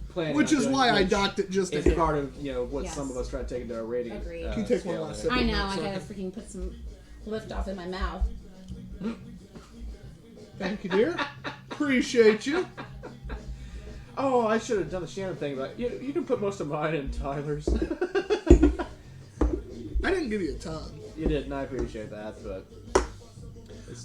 Speaker 5: planning.
Speaker 3: Which
Speaker 5: on
Speaker 3: is
Speaker 5: doing,
Speaker 3: why I
Speaker 5: which
Speaker 3: docked it just a
Speaker 5: is
Speaker 3: hair.
Speaker 5: part of what
Speaker 1: Yes.
Speaker 5: some of us try to take into our rating.
Speaker 1: Agreed.
Speaker 3: Can you take one
Speaker 5: scale
Speaker 3: last
Speaker 5: there.
Speaker 3: sip?
Speaker 1: I know. I
Speaker 3: Second.
Speaker 1: gotta freaking put some lift off in my mouth.
Speaker 3: Thank you, dear. Appreciate you.
Speaker 5: Oh, I should have done the Shannon thing, but you can put most of mine in Tyler's.
Speaker 3: I didn't give you a ton.
Speaker 5: You did, and I appreciate that, but.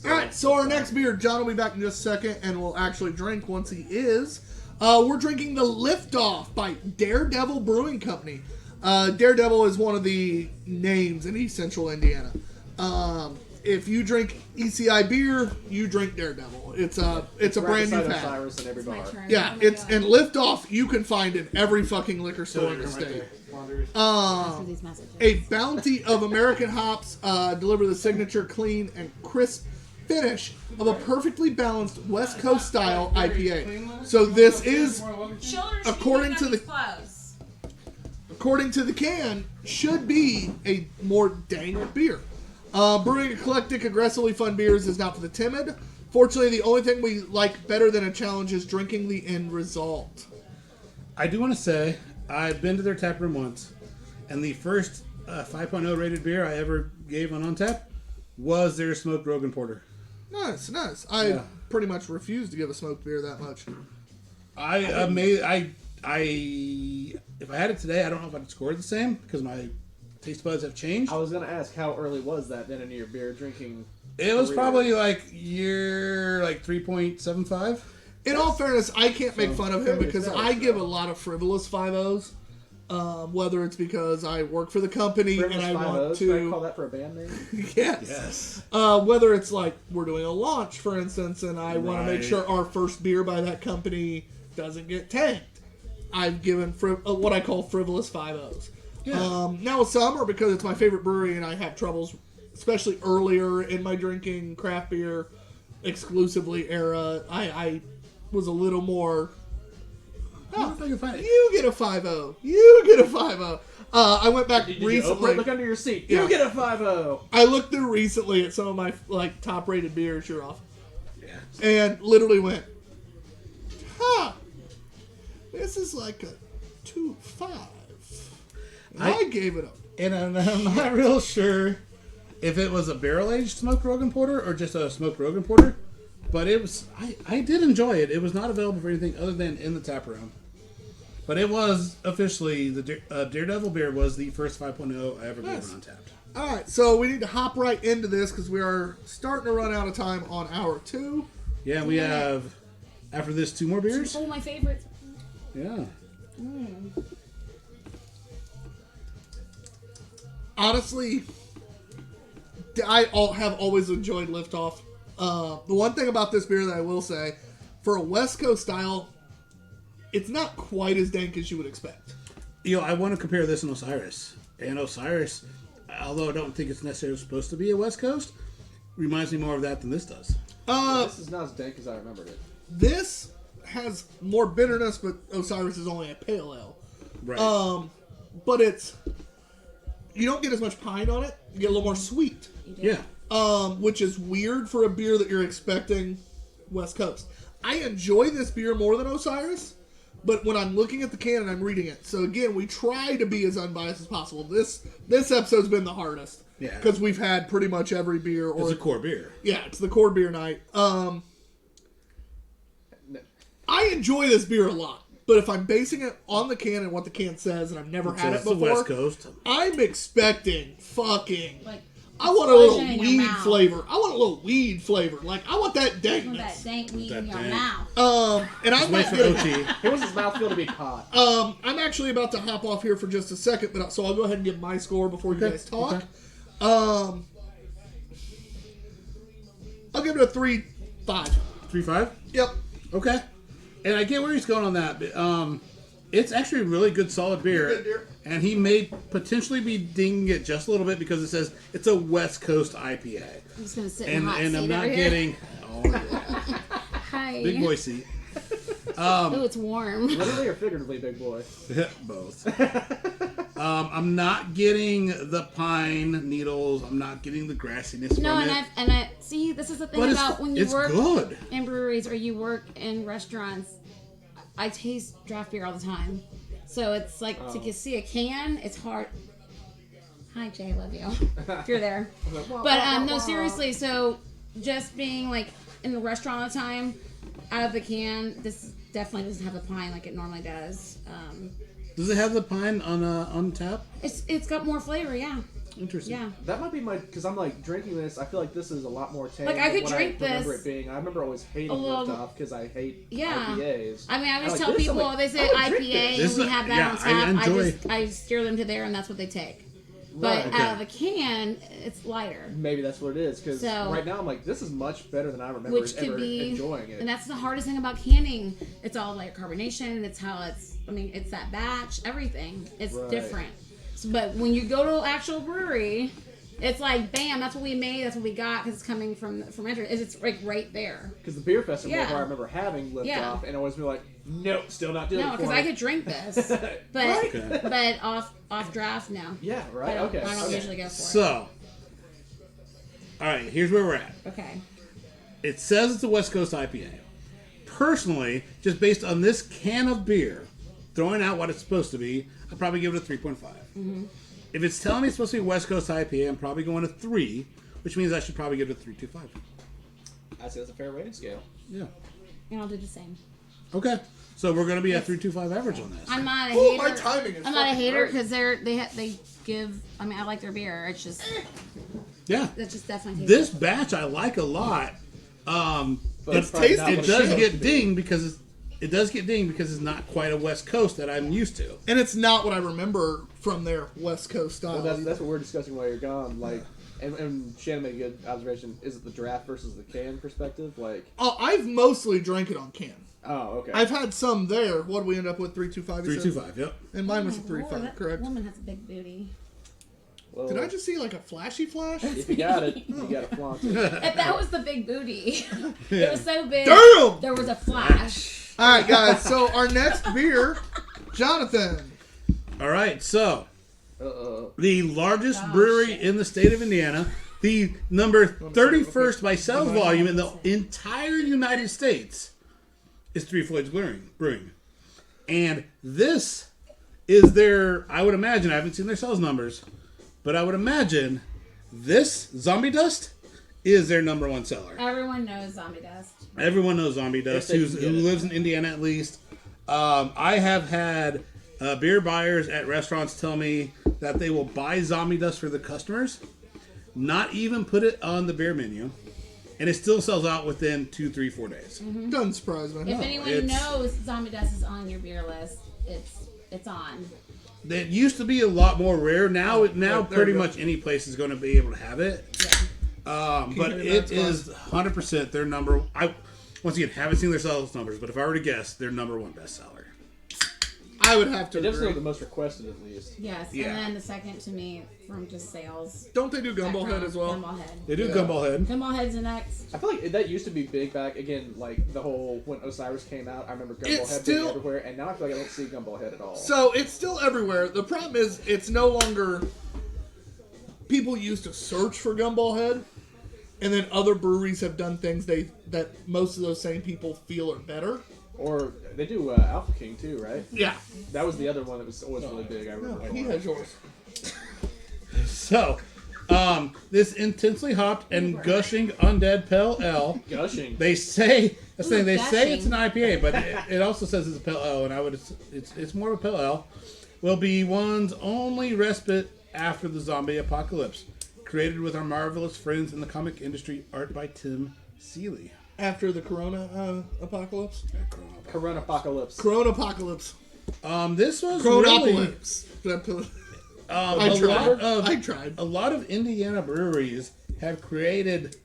Speaker 3: All right, so our next beer, John will be back in just a second, and we'll actually drink once he is. We're drinking the Liftoff by Daredevil Brewing Company. Daredevil is one of the names in East Central Indiana. If you drink ECI beer, you drink Daredevil. It's a brand new
Speaker 5: Right beside
Speaker 3: pack.
Speaker 5: Osiris in every
Speaker 1: It's my
Speaker 5: bar.
Speaker 1: turn.
Speaker 3: Yeah,
Speaker 1: Oh my
Speaker 3: it's
Speaker 1: God.
Speaker 3: and Liftoff you can find in every fucking liquor store in the state.
Speaker 1: After these messages.
Speaker 3: A bounty of American hops deliver the signature clean and crisp finish of a perfectly balanced West Coast style IPA. So this is, according to the can, should be a more dank beer. Brewing eclectic, aggressively fun beers is not for the timid. Fortunately, the only thing we like better than a challenge is drinking the end result.
Speaker 2: I do want to say, I've been to their tap room once, and the first 5.0 rated beer I ever gave on Untap was their smoked Rogan Porter.
Speaker 3: Nice, nice. I pretty much refuse to give a smoked beer that much.
Speaker 2: If I had it today, I don't know if I'd score the same because my taste buds have changed.
Speaker 5: I was going to ask, how early was that then in your beer drinking?
Speaker 2: It was
Speaker 5: career?
Speaker 2: probably year 3.75.
Speaker 3: In all fairness, I can't make fun of him because
Speaker 5: fairly
Speaker 3: I
Speaker 5: so.
Speaker 3: give a lot of frivolous 5.0s. Whether it's because I work for the company and I want
Speaker 5: Can I
Speaker 3: to...
Speaker 5: call that for a band name?
Speaker 3: Yes. Whether it's like we're doing a launch, for instance, and I want to make sure our first beer by that company doesn't get tanked. I've given what I call frivolous 5-0s. Yeah. Now some are because it's my favorite brewery and I have troubles, especially earlier in my drinking craft beer exclusively era. I was a little more...
Speaker 2: I if I can find it.
Speaker 3: You get a 5-0. You get a 5-0. I went back recently.
Speaker 5: Look under your seat.
Speaker 3: Yeah.
Speaker 5: You get a 5-0.
Speaker 3: I looked through recently at some of my top rated beers. You're off.
Speaker 2: Yeah.
Speaker 3: And literally went, this is like a 2.5. I gave it up.
Speaker 2: And I'm not real sure if it was a barrel aged smoked Rogan porter or just a smoked Rogan porter, but it was. I did enjoy it. It was not available for anything other than in the tap room, but it was officially the Daredevil beer was the first 5.0 I ever gave on Untapped.
Speaker 3: All right, so we need to hop right into this because we are starting to run out of time on hour 2.
Speaker 2: Yeah, we have after this 2 more beers.
Speaker 1: Oh, my favorites.
Speaker 2: Yeah.
Speaker 3: Honestly, I have always enjoyed Liftoff. The one thing about this beer that I will say, for a West Coast style, it's not quite as dank as you would expect.
Speaker 2: I want to compare this and Osiris. And Osiris, although I don't think it's necessarily supposed to be a West Coast, reminds me more of that than this does.
Speaker 5: This is not as dank as I remembered it.
Speaker 3: This has more bitterness, but Osiris is only a pale ale.
Speaker 2: Right.
Speaker 3: But you don't get as much pine on it. You get a little more sweet.
Speaker 2: Yeah.
Speaker 3: Which is weird for a beer that you're expecting West Coast. I enjoy this beer more than Osiris, but when I'm looking at the can and I'm reading it, so again, we try to be as unbiased as possible. This episode's been the hardest.
Speaker 2: Yeah.
Speaker 3: Because we've had pretty much every beer.
Speaker 2: It's a core beer.
Speaker 3: Yeah, it's the core beer night. I enjoy this beer a lot, but if I'm basing it on the can and what the can says, and I've never had it
Speaker 2: the
Speaker 3: before,
Speaker 2: West Coast.
Speaker 3: I'm expecting fucking...
Speaker 1: Like,
Speaker 3: I want a little
Speaker 1: explosion in your
Speaker 3: weed
Speaker 1: mouth.
Speaker 3: flavor. I want a little weed flavor. Like, I want that
Speaker 1: With
Speaker 3: dankness.
Speaker 1: that dank weed
Speaker 2: That
Speaker 1: in your
Speaker 2: dank.
Speaker 1: mouth.
Speaker 3: And I'm
Speaker 2: Wait
Speaker 3: not
Speaker 2: for
Speaker 3: getting...
Speaker 2: Ochi.
Speaker 5: He wants his mouthfeel to be caught.
Speaker 3: I'm actually about to hop off here for just a second, but so I'll go ahead and give my score before you guys talk.
Speaker 2: Okay.
Speaker 3: I'll give it a 3.5.
Speaker 2: 3.5?
Speaker 3: Yep.
Speaker 2: Okay. And I get where he's going on that. But, it's actually a really good, solid beer.
Speaker 3: Good beer.
Speaker 2: And he may potentially be dinging it just a little bit because it says it's a West Coast IPA.
Speaker 1: I'm just going to sit in the hot
Speaker 2: And
Speaker 1: seat
Speaker 2: I'm not
Speaker 1: over here.
Speaker 2: getting... Oh, yeah.
Speaker 1: Hi.
Speaker 2: Big boy seat.
Speaker 1: Oh, it's warm.
Speaker 5: Literally or figuratively, big boy?
Speaker 2: Both. I'm not getting the pine needles. I'm not getting the grassiness
Speaker 1: No,
Speaker 2: from
Speaker 1: and
Speaker 2: it.
Speaker 1: I see. This is the thing
Speaker 2: But
Speaker 1: about when you
Speaker 2: it's
Speaker 1: work
Speaker 2: good.
Speaker 1: in breweries or you work in restaurants. I taste draft beer all the time, so it's like to see a can. It's hard. Hi, Jay, I love you. If you're there, but no, seriously. So just being like in the restaurant all the time, out of the can, this definitely doesn't have the pine like it normally does.
Speaker 2: Does it have the pine on tap?
Speaker 1: It's got more flavor, yeah.
Speaker 2: Interesting.
Speaker 1: Yeah.
Speaker 5: That might be because I'm like drinking this. I feel like this is a lot more tame.
Speaker 1: Like, I
Speaker 5: than
Speaker 1: could
Speaker 5: what
Speaker 1: drink
Speaker 5: I remember
Speaker 1: this
Speaker 5: it being. I remember always hating
Speaker 1: a little-
Speaker 5: Liftoff because I hate
Speaker 1: Yeah.
Speaker 5: IPAs.
Speaker 1: I mean, I always
Speaker 5: like
Speaker 1: tell
Speaker 5: this, I'm
Speaker 1: people
Speaker 5: like,
Speaker 1: they say
Speaker 5: I would drink
Speaker 1: IPA
Speaker 2: this.
Speaker 1: and we have that
Speaker 2: Yeah,
Speaker 1: on
Speaker 2: I
Speaker 1: tap.
Speaker 2: enjoy-
Speaker 1: I steer them to there, and that's what they take.
Speaker 5: Right.
Speaker 1: But out of the can, it's lighter.
Speaker 5: Maybe that's what it is. Because
Speaker 1: So-
Speaker 5: right now I'm like, this is much better than I remember
Speaker 1: Which could
Speaker 5: ever
Speaker 1: be,
Speaker 5: enjoying it.
Speaker 1: and that's the hardest thing about canning. It's all like carbonation. It's how it's that batch. Everything. It's
Speaker 5: Right.
Speaker 1: different. So, but when you go to an actual brewery, it's like bam, that's what we made. That's what we got because it's coming from fermenter. It's like right there.
Speaker 5: Because the beer festival
Speaker 1: Yeah.
Speaker 5: where I remember having Liftoff
Speaker 1: Yeah.
Speaker 5: and always be like, nope, still not doing
Speaker 1: No,
Speaker 5: it for
Speaker 1: because
Speaker 5: me.
Speaker 1: I could drink this, but
Speaker 2: Okay.
Speaker 1: but off draft, no.
Speaker 5: Yeah, right.
Speaker 1: I don't,
Speaker 5: Okay.
Speaker 1: I don't
Speaker 5: okay.
Speaker 1: usually go for
Speaker 2: So, all right, here's where we're at.
Speaker 1: it. Okay.
Speaker 2: It says it's a West Coast IPA. Personally, just based on this can of beer, throwing out what it's supposed to be, I'd probably give it a 3.5.
Speaker 1: Mm-hmm.
Speaker 2: If it's telling me it's supposed to be West Coast IPA, I'm probably going to 3, which means I should probably give it a 3.25.
Speaker 6: I'd say that's a fair rating scale.
Speaker 2: Yeah.
Speaker 1: And I'll do the same.
Speaker 2: Okay. So we're going to be at 3.25 average on this.
Speaker 1: I'm not a
Speaker 3: Oh,
Speaker 1: hater.
Speaker 3: my timing is
Speaker 1: I'm not a
Speaker 3: fucking
Speaker 1: hater
Speaker 3: perfect.
Speaker 1: because they give. I mean, I like their beer. It's just
Speaker 2: Yeah.
Speaker 1: that's just definitely
Speaker 2: This batch I like a lot.
Speaker 5: But
Speaker 2: It,
Speaker 5: it's probably not
Speaker 3: tasty
Speaker 2: it
Speaker 5: what
Speaker 2: does
Speaker 5: supposed
Speaker 2: get
Speaker 5: to be.
Speaker 2: dinged because it does get dinged because it's not quite a West Coast that I'm used to.
Speaker 3: And it's not what I remember from their West Coast style.
Speaker 5: Well, that's what we're discussing while you're gone. Like, and Shannon made a good observation. Is it the draft versus the can perspective? Like,
Speaker 3: I've mostly drank it on can.
Speaker 5: oh, okay.
Speaker 3: I've had some there. What did we end up with? 325.
Speaker 2: 325, yep.
Speaker 3: And mine was a
Speaker 1: Oh, Lord,
Speaker 3: 3.5,
Speaker 1: that
Speaker 3: correct?
Speaker 1: Woman has a big booty.
Speaker 5: Well,
Speaker 3: Did I just see like a flashy flash?
Speaker 5: If you got it, you got to flaunt it.
Speaker 1: If that was the big booty, it was so big.
Speaker 3: Damn!
Speaker 1: There was a flash.
Speaker 3: All right, guys. So our next beer, Jonathan.
Speaker 2: All right, so
Speaker 5: Uh-oh.
Speaker 2: the largest
Speaker 1: Oh,
Speaker 2: brewery
Speaker 1: shit.
Speaker 2: in the state of Indiana, the number 31st by sales volume in the entire United States, is Three Floyds Brewing. And this is their, I would imagine, I haven't seen their sales numbers, but I would imagine this Zombie Dust is their number one seller.
Speaker 1: Everyone knows Zombie Dust.
Speaker 2: Everyone knows Zombie Dust,
Speaker 5: they
Speaker 2: who
Speaker 5: can get it.
Speaker 2: lives in Indiana at least. I have had beer buyers at restaurants tell me that they will buy Zombie Dust for the customers, not even put it on the beer menu, and it still sells out within 2, 3, 4 days.
Speaker 3: Doesn't surprise me.
Speaker 1: If anyone
Speaker 2: it's-
Speaker 1: knows Zombie Dust is on your beer list, it's on.
Speaker 2: It used to be a lot more rare. Now
Speaker 3: there
Speaker 2: pretty
Speaker 3: you go.
Speaker 2: much any place is going to be able to have it.
Speaker 1: Yeah.
Speaker 2: But
Speaker 3: Keep it in
Speaker 2: it
Speaker 3: that
Speaker 2: is 100% their number. I once again haven't seen their sales numbers, but if I were to guess, their number one bestseller.
Speaker 3: I would have to
Speaker 5: It definitely
Speaker 3: agree.
Speaker 5: the most requested, at least.
Speaker 1: Yes.
Speaker 2: Yeah.
Speaker 1: And then the second to me from just sales.
Speaker 3: Don't they do Gumball
Speaker 1: background,
Speaker 3: Head as well?
Speaker 1: Gumball Head.
Speaker 2: They do
Speaker 3: Yeah.
Speaker 2: Gumball Head.
Speaker 1: Gumball Head's the next.
Speaker 5: I feel like that used to be big back, again, like the whole, when Osiris came out, I remember Gumball
Speaker 3: It's
Speaker 5: Head
Speaker 3: still-
Speaker 5: being everywhere, and now I feel like I don't see Gumball Head at all.
Speaker 3: So it's still everywhere. The problem is it's no longer. People used to search for Gumball Head, and then other breweries have done things that most of those same people feel are better.
Speaker 5: Or they do Alpha King too, right?
Speaker 3: Yeah,
Speaker 5: That was the other one that was always really big. I remember.
Speaker 3: he has yours.
Speaker 2: So, this intensely hopped and gushing undead pale ale.
Speaker 5: Gushing.
Speaker 2: They say that's the thing. They say
Speaker 1: Gushing.
Speaker 2: it's an IPA, but it also says it's a pale ale, and it's more of a pale ale. Will be one's only respite after the zombie apocalypse. Created with our marvelous friends in the comic industry, art by Tim Seeley.
Speaker 3: After the Corona apocalypse.
Speaker 5: Corona Apocalypse.
Speaker 3: Corona apocalypse.
Speaker 2: This was really
Speaker 3: Coronapocalypse. I tried.
Speaker 2: A lot of Indiana breweries have created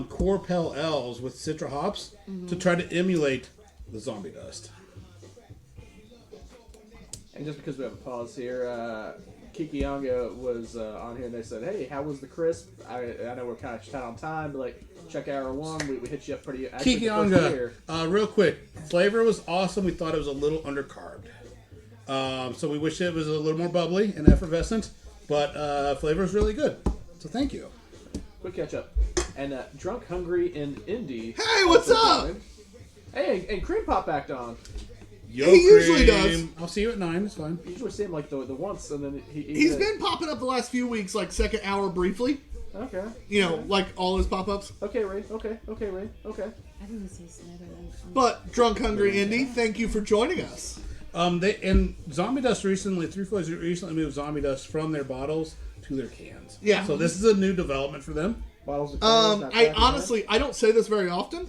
Speaker 2: core pale ales with Citra hops to try to emulate the Zombie Dust.
Speaker 5: And just because we have a pause here, Kiki Yanga was on here and they said, "Hey, how was the crisp? I know we're kind of tight on time, but like check hour one, we hit you up pretty." actually,
Speaker 2: Kiki
Speaker 5: the first
Speaker 2: Anga,
Speaker 5: beer-
Speaker 2: real quick, flavor was awesome. We thought it was a little undercarbed. So we wish it was a little more bubbly and effervescent, but flavor is really good. So thank you.
Speaker 5: Quick catch up. And Drunk Hungry in Indy.
Speaker 3: Hey, what's
Speaker 5: also
Speaker 3: up?
Speaker 5: joined. Hey, and Cream Pop backed on.
Speaker 2: Yo,
Speaker 3: He usually
Speaker 2: Cream.
Speaker 3: does.
Speaker 2: I'll see you at 9. It's fine.
Speaker 5: You usually see him like the once, and then
Speaker 3: He's been popping up the last few weeks, like second hour briefly.
Speaker 5: okay.
Speaker 3: You know, like all his pop-ups.
Speaker 5: Okay, Ray. Okay, Ray. Okay.
Speaker 1: I think this is better than.
Speaker 3: But Drunk Hungry Indy, thank you for joining us.
Speaker 2: And Zombie Dust recently, Three Floyds recently moved Zombie Dust from their bottles to their cans.
Speaker 3: Yeah.
Speaker 2: So this is a new development for them.
Speaker 5: Bottles of cans, not
Speaker 3: I
Speaker 5: packing,
Speaker 3: honestly, I don't say this very often,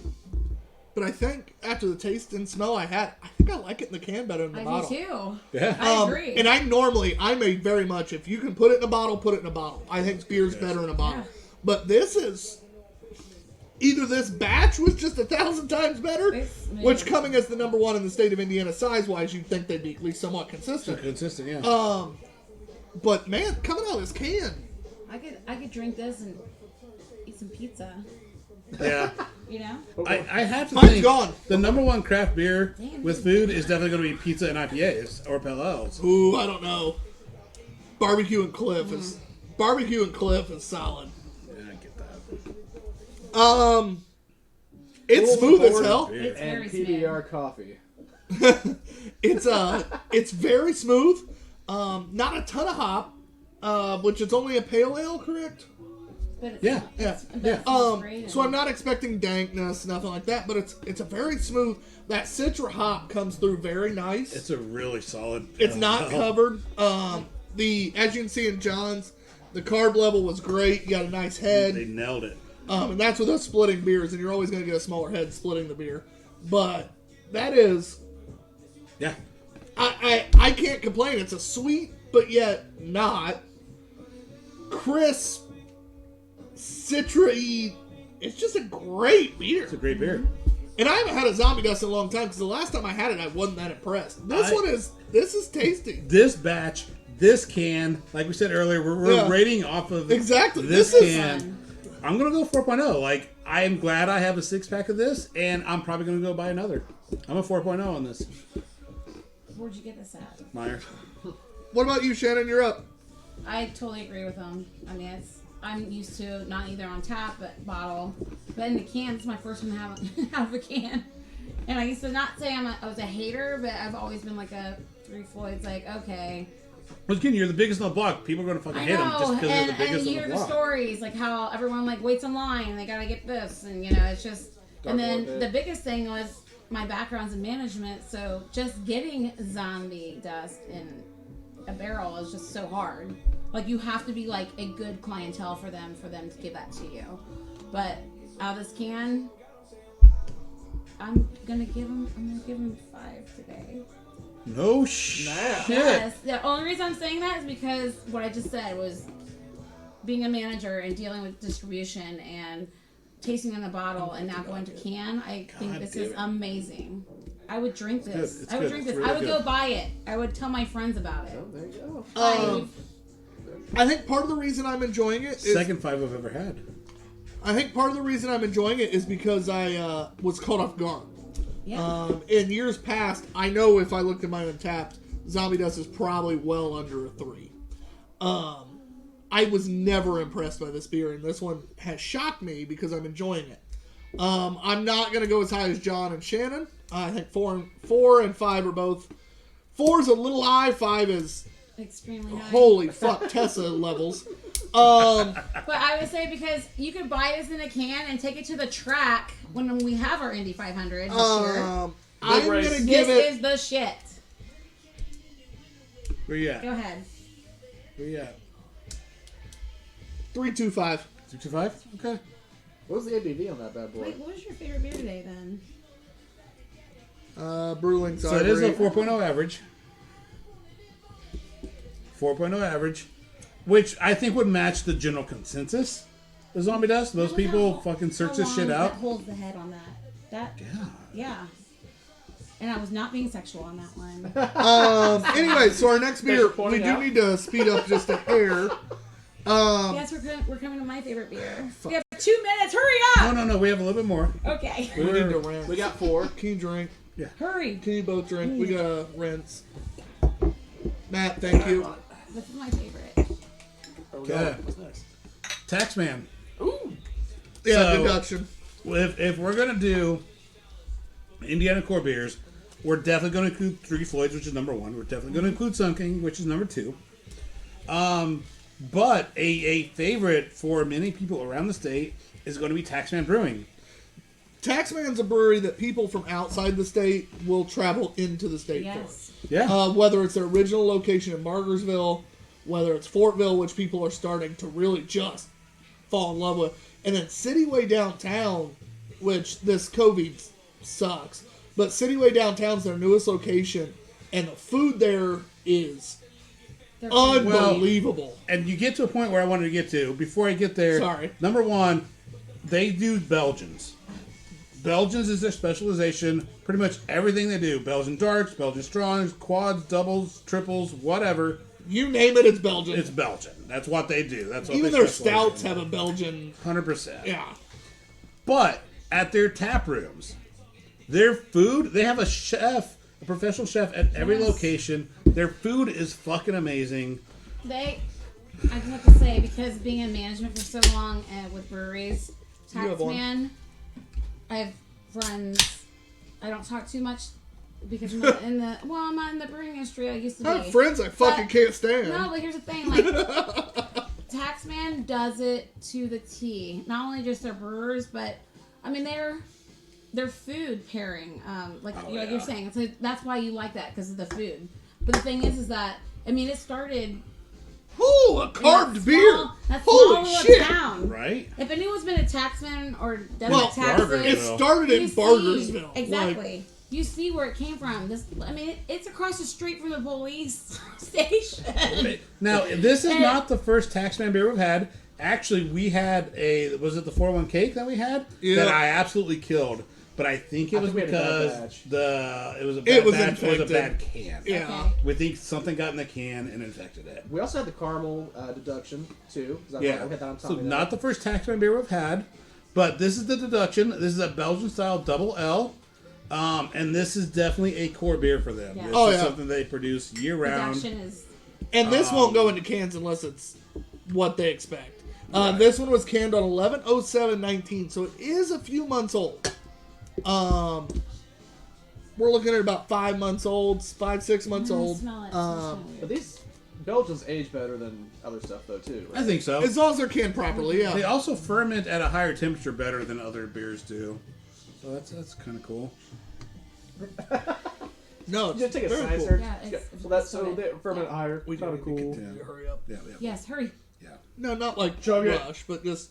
Speaker 3: but I think after the taste and smell I had, I think I like it in the can better than the
Speaker 1: I
Speaker 3: bottle.
Speaker 1: do too.
Speaker 2: Yeah.
Speaker 1: I agree.
Speaker 3: And I'm a very much, if you can put it in a bottle, put it in a bottle. I think beer's better in a bottle.
Speaker 1: Yeah.
Speaker 3: But this is, either this batch was just 1,000 times better,
Speaker 1: It's amazing.
Speaker 3: which coming as the number one in the state of Indiana size-wise, you'd think they'd be at least somewhat consistent.
Speaker 2: Consistent, yeah.
Speaker 3: But man, coming out of this can,
Speaker 1: I could drink this and eat some pizza.
Speaker 2: Yeah.
Speaker 1: You know.
Speaker 2: I have to
Speaker 3: Mine's
Speaker 2: think
Speaker 3: gone.
Speaker 2: the number one craft beer
Speaker 1: Damn.
Speaker 2: with food is definitely going to be pizza and IPAs or pale ales.
Speaker 3: ooh, I don't know. Barbecue and Cliff is solid.
Speaker 2: Yeah, I get that.
Speaker 3: It's smooth as hell.
Speaker 1: It's
Speaker 5: and
Speaker 1: very smooth.
Speaker 5: PBR coffee.
Speaker 3: It's very smooth. Not a ton of hop, which is only a pale ale, correct?
Speaker 1: But it's,
Speaker 2: Yeah.
Speaker 3: Yeah.
Speaker 1: but it smells great
Speaker 3: So I'm
Speaker 1: and-
Speaker 3: not expecting dankness, nothing like that, but it's a very smooth. That Citra hop comes through very nice.
Speaker 2: It's a really solid.
Speaker 3: It's not covered. As you can see in John's, the carb level was great. You got a nice
Speaker 2: They
Speaker 3: head.
Speaker 2: nailed it.
Speaker 3: And that's with us splitting beers, and you're always going to get a smaller head splitting the beer. But That is,
Speaker 2: Yeah.
Speaker 3: I can't complain. It's a sweet, but yet not crisp, citry. It's just a great beer.
Speaker 2: It's a great beer.
Speaker 3: And I haven't had a Zombie Dust in a long time because the last time I had it, I wasn't that impressed. This is tasty.
Speaker 2: This batch, this can, like we said earlier, we're rating off of
Speaker 3: Exactly.
Speaker 2: this
Speaker 3: This is
Speaker 2: can.
Speaker 1: fun.
Speaker 2: I'm gonna go 4.0. Like, I am glad I have a 6-pack of this, and I'm probably gonna go buy another. I'm a 4.0 on this.
Speaker 1: Where'd you get this at?
Speaker 2: Meyer.
Speaker 3: What about you, Shannon? You're up.
Speaker 1: I totally agree with them. I mean, I'm used to not either on tap but bottle, but in the can. It's my first one out of a can, and I used to not say I was a hater, but I've always been like a Three Floyd's. Like, okay,
Speaker 2: Once again, you're the biggest on the block. People are gonna fucking
Speaker 1: I
Speaker 2: hate them just
Speaker 1: know,
Speaker 2: because they're the
Speaker 1: and
Speaker 2: biggest
Speaker 1: you
Speaker 2: on
Speaker 1: hear
Speaker 2: the
Speaker 1: the
Speaker 2: block.
Speaker 1: stories like how everyone like waits in line and they gotta get this, and you know it's just. And then the biggest thing was my background's in management, so just getting Zombie Dust in a barrel is just so hard. Like, you have to be like a good clientele for them to give that to you. But out of this can, I'm gonna give them 5 today.
Speaker 2: No shit.
Speaker 1: Yes. The only reason I'm saying that is because what I just said was being a manager and dealing with distribution and tasting in a bottle and now going to can. I think this is amazing. I would drink this.
Speaker 2: It's
Speaker 1: I would
Speaker 2: good.
Speaker 1: drink
Speaker 2: It's
Speaker 1: this.
Speaker 2: really
Speaker 1: I would
Speaker 2: good.
Speaker 1: go buy it. I would tell my friends about it.
Speaker 5: Oh, there you go.
Speaker 1: 5.
Speaker 3: I think part of the reason I'm enjoying it is
Speaker 2: Second 5 I've ever had.
Speaker 3: I think part of the reason I'm enjoying it is because I was caught off guard.
Speaker 1: Yeah.
Speaker 3: In years past, I know if I looked at my Untapped, Zombie Dust is probably well under a 3. I was never impressed by this beer, and this one has shocked me because I'm enjoying it. I'm not going to go as high as John and Shannon. I think 4 and 5 are both. 4 is a little high. 5 is
Speaker 1: Extremely high.
Speaker 3: holy fuck Tessa levels.
Speaker 1: But I would say because you could buy this in a can and take it to the track when we have our Indy 500 this year.
Speaker 3: I'm
Speaker 5: race.
Speaker 3: going to give
Speaker 1: This
Speaker 3: it.
Speaker 1: is the shit.
Speaker 2: Where you at?
Speaker 1: Go ahead.
Speaker 2: Where you at?
Speaker 3: 3.25.
Speaker 2: 2.25? Okay.
Speaker 5: What was the ABV on that bad boy?
Speaker 1: Wait, what was your favorite beer today then?
Speaker 3: Brewing.
Speaker 2: So it is a 4.0 average. 4.0 average, which I think would match the general consensus of Zombie Dust. Most people fucking search this shit out.
Speaker 1: That holds the head on that. Yeah. And I was not being sexual on that one.
Speaker 3: Anyway, so our next beer,
Speaker 5: for
Speaker 3: we
Speaker 5: pointing
Speaker 3: do
Speaker 5: out.
Speaker 3: need to speed up just a hair.
Speaker 1: Yes, we're coming to my favorite beer. We have 2 minutes. Hurry up.
Speaker 2: No, we have a little bit more.
Speaker 1: Okay.
Speaker 3: We need to rinse.
Speaker 5: We got 4.
Speaker 3: Can you drink?
Speaker 1: Hurry.
Speaker 3: Can you both drink? We gotta rinse. Matt, thank you.
Speaker 1: This is my favorite.
Speaker 2: Okay.
Speaker 5: What's next?
Speaker 2: Taxman.
Speaker 5: Ooh.
Speaker 3: Yeah,
Speaker 2: So-
Speaker 3: deduction.
Speaker 2: If we're gonna do Indiana core beers, we're definitely gonna include Three Floyds, which is number 1. We're definitely gonna include Sun King, which is number 2. But a favorite for many people around the state is going to be Taxman Brewing.
Speaker 3: Taxman's a brewery that people from outside the state will travel into the state
Speaker 1: Yes.
Speaker 2: Yeah.
Speaker 3: for. Whether it's their original location in Margarsville, whether it's Fortville, which people are starting to really just fall in love with, and then Cityway Downtown, which this COVID sucks, but Cityway Downtown's their newest location, and the food there is
Speaker 1: They're
Speaker 3: unbelievable.
Speaker 2: And you get to a point where I wanted to get to. Before I get there,
Speaker 3: Sorry.
Speaker 2: Number 1, they do Belgians. Belgians is their specialization. Pretty much everything they do. Belgian darks, Belgian strongs, quads, doubles, triples, whatever.
Speaker 3: You name it, it's Belgian.
Speaker 2: It's Belgian. That's what they do. That's what
Speaker 3: Even
Speaker 2: they
Speaker 3: their
Speaker 2: specialize
Speaker 3: stouts
Speaker 2: in.
Speaker 3: have a Belgian.
Speaker 2: 100%.
Speaker 3: Yeah.
Speaker 2: But at their tap rooms, their food, they have a chef, a professional chef at every
Speaker 1: Yes.
Speaker 2: location. Their food is fucking amazing.
Speaker 1: I just have to say, because being in management for so long with breweries,
Speaker 3: You have one.
Speaker 1: Taxman, I have friends. I don't talk too much because I'm not in the I'm not in the brewing industry. I used to be.
Speaker 3: I have friends I fucking
Speaker 1: But-
Speaker 3: can't stand.
Speaker 1: No, but here's the thing, like Taxman does it to the T. Not only just their brewers, but I mean their food pairing. Like you're saying, it's like, that's why you like that because of the food. But the thing is that I mean it started.
Speaker 3: Ooh, a carved
Speaker 1: in that
Speaker 3: beer.
Speaker 1: small- that
Speaker 3: Holy
Speaker 1: small little
Speaker 3: shit.
Speaker 1: Town.
Speaker 2: Right?
Speaker 1: If anyone's been a taxman or done
Speaker 3: Well,
Speaker 1: taxes,
Speaker 2: Bargersville.
Speaker 3: It started in
Speaker 1: you see-
Speaker 3: Bargersville.
Speaker 1: Exactly. you see where it came from. It's across the street from the police station.
Speaker 2: Now, this is not the first Taxman beer we've had. Actually, we had was it the 401 cake that we had?
Speaker 3: Yeah.
Speaker 2: That I absolutely killed. But I think it was
Speaker 5: we had a bad
Speaker 2: because
Speaker 5: batch.
Speaker 2: it was a bad batch, it was a
Speaker 3: infected.
Speaker 2: bad can.
Speaker 3: Yeah.
Speaker 1: Okay.
Speaker 2: We think something got in the can and infected it.
Speaker 5: We also had the caramel deduction too. 'Cause we
Speaker 2: Yeah.
Speaker 5: had that on
Speaker 2: So
Speaker 5: top of
Speaker 2: not the first Taxman beer we've had, but this is the deduction. This is a Belgian style double L. And this is definitely a core beer for them.
Speaker 1: Yeah.
Speaker 2: This
Speaker 3: Oh,
Speaker 2: is
Speaker 3: yeah.
Speaker 2: something they produce year round.
Speaker 1: Production is
Speaker 3: And this won't go into cans unless it's what they expect.
Speaker 2: Right.
Speaker 3: This one was canned on 11/07/19, so it is a few months old. We're looking at about 5 months old, 5-6 months old.
Speaker 1: Smell it.
Speaker 5: But these Belgians age better than other stuff though too. Right?
Speaker 2: I think so.
Speaker 3: As long as they're canned properly,
Speaker 2: They
Speaker 3: yeah.
Speaker 2: also ferment at a higher temperature better than other beers do. So that's kind of cool.
Speaker 3: No, it's
Speaker 5: Just take a
Speaker 3: very
Speaker 5: science
Speaker 3: cool.
Speaker 5: search.
Speaker 1: Yeah, it's-
Speaker 5: So that's
Speaker 1: it's
Speaker 5: they ferment higher.
Speaker 3: We
Speaker 5: Kind
Speaker 3: do
Speaker 5: of
Speaker 3: need to
Speaker 5: cool.
Speaker 3: continue. Hurry up.
Speaker 2: Yeah.
Speaker 1: Yes, hurry.
Speaker 3: No, not like
Speaker 5: Chug it.
Speaker 3: rush, but just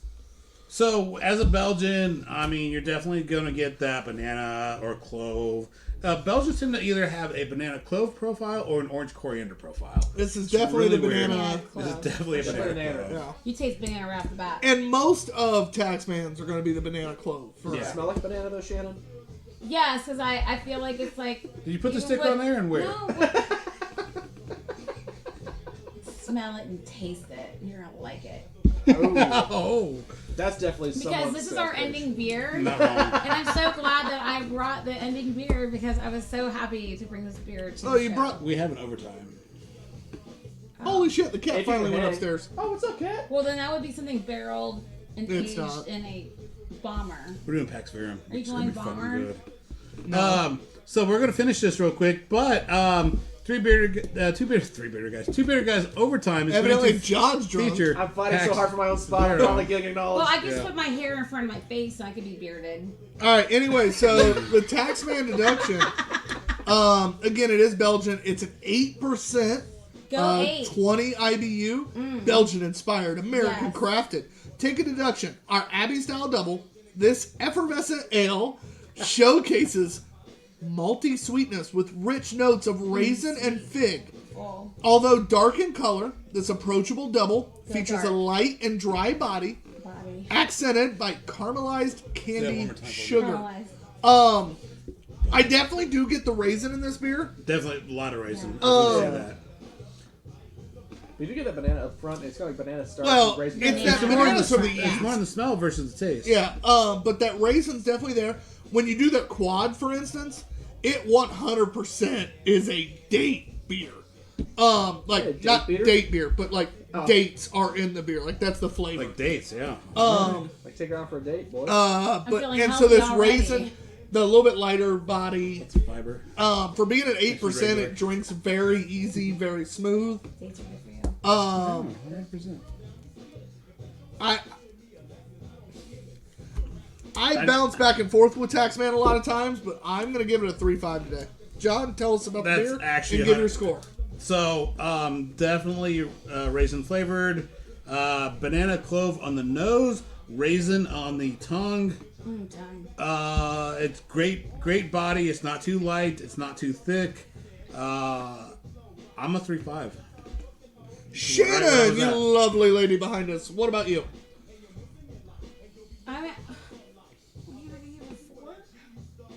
Speaker 2: So, as a Belgian, I mean, you're definitely going to get that banana or clove. Belgians tend to either have a banana clove profile or an orange coriander profile.
Speaker 3: this is
Speaker 2: It's
Speaker 3: definitely
Speaker 2: really
Speaker 3: the
Speaker 2: weird.
Speaker 3: banana.
Speaker 2: This is definitely a
Speaker 5: Banana.
Speaker 2: banana clove.
Speaker 3: Yeah.
Speaker 1: You taste banana right off the bat.
Speaker 3: And most of Taxmans are going to be the banana clove.
Speaker 5: Does it
Speaker 2: Yeah.
Speaker 5: smell like a banana though, Shannon?
Speaker 1: Yes, because I feel like it's like.
Speaker 2: Did you put the
Speaker 1: even
Speaker 2: sticker
Speaker 1: with-
Speaker 2: on there and where?
Speaker 1: No. Smell it and taste it. You're gonna like it.
Speaker 2: Oh,
Speaker 5: That's definitely
Speaker 1: Because
Speaker 5: somewhat
Speaker 1: this is our
Speaker 5: selfish.
Speaker 1: ending beer.
Speaker 2: not wrong.
Speaker 1: And I'm so glad that I brought the ending beer because I was so happy to bring this beer to
Speaker 3: Oh,
Speaker 1: the
Speaker 3: you
Speaker 1: show.
Speaker 3: brought.
Speaker 2: We have an overtime.
Speaker 3: Holy shit, the cat
Speaker 5: If you
Speaker 3: finally went
Speaker 5: hang-
Speaker 3: upstairs.
Speaker 5: Oh, what's up, cat?
Speaker 1: Well, then that would be something barreled and
Speaker 3: It's
Speaker 1: aged
Speaker 3: not.
Speaker 1: in a bomber.
Speaker 2: We're doing Pax Verum.
Speaker 1: Are you
Speaker 2: It's
Speaker 1: going
Speaker 2: gonna be fucking
Speaker 1: bomber?
Speaker 2: good. So we're gonna finish this real quick, but Two Beerded Guys overtime is
Speaker 3: Evidently,
Speaker 2: going to
Speaker 3: John's drunk.
Speaker 2: feature.
Speaker 5: I'm fighting so
Speaker 2: Pax
Speaker 5: hard for my own spot. I'm
Speaker 2: Verum.
Speaker 5: finally getting acknowledged.
Speaker 1: Well, I just
Speaker 2: Yeah.
Speaker 1: put my hair in front of my face so I could be bearded.
Speaker 3: All right. Anyway, so the Taxman deduction. Again, it is Belgian. It's an 8%.
Speaker 1: Go 8.
Speaker 3: 20 IBU. Belgian inspired, American
Speaker 1: Yes.
Speaker 3: crafted. Take a deduction. Our Abbey style double. This effervescent ale showcases malty sweetness with rich notes of raisin and fig.
Speaker 1: Full
Speaker 3: Although dark in color, this approachable double
Speaker 1: So
Speaker 3: features a
Speaker 1: dark.
Speaker 3: light and dry body,
Speaker 1: body.
Speaker 3: accented by caramelized
Speaker 2: Say that one
Speaker 3: candy
Speaker 2: more time, please.
Speaker 3: sugar.
Speaker 1: Caramelized.
Speaker 3: I definitely do get the raisin in this beer.
Speaker 2: Definitely a lot of raisin.
Speaker 1: Yeah.
Speaker 2: I was gonna say that.
Speaker 5: If you get that banana up front, it's got like banana starch.
Speaker 3: Well,
Speaker 5: and raisin
Speaker 3: it's
Speaker 5: candy.
Speaker 3: that
Speaker 1: Yeah.
Speaker 3: banana's from the
Speaker 1: Yeah.
Speaker 2: It's more in
Speaker 3: east.
Speaker 2: the smell versus the taste.
Speaker 3: Yeah, but that raisin's definitely there. When you do that quad, for instance, it 100% is a date beer. Like
Speaker 5: Yeah, date
Speaker 3: not
Speaker 5: beer?
Speaker 3: date beer, but like
Speaker 5: Oh.
Speaker 3: dates are in the beer. Like that's the flavor.
Speaker 2: Like dates, yeah.
Speaker 5: Like take her out for a date, boy.
Speaker 3: But
Speaker 1: feeling
Speaker 3: and so
Speaker 1: healthy
Speaker 3: this
Speaker 1: already.
Speaker 3: raisin, the little bit lighter body,
Speaker 2: It's fiber.
Speaker 3: for being at 8%,
Speaker 2: regular.
Speaker 3: it drinks very easy, very smooth.
Speaker 1: Dates are good for you.
Speaker 2: 100%.
Speaker 3: I bounce back and forth with Taxman a lot of times, but I'm gonna give it a 3.5 today. John, tell us about
Speaker 2: That's
Speaker 3: the beer
Speaker 2: actually
Speaker 3: and give
Speaker 2: a-
Speaker 3: your score.
Speaker 2: So, definitely raisin flavored. Banana clove on the nose, raisin on the tongue.
Speaker 1: Done.
Speaker 2: It's great body. It's not too light. It's not too thick. I'm a 3.5.
Speaker 3: Shannon,
Speaker 2: Right, what
Speaker 3: you
Speaker 2: was that?
Speaker 3: lovely lady behind us. What about you?
Speaker 1: I'm at. What are you gonna give a 4?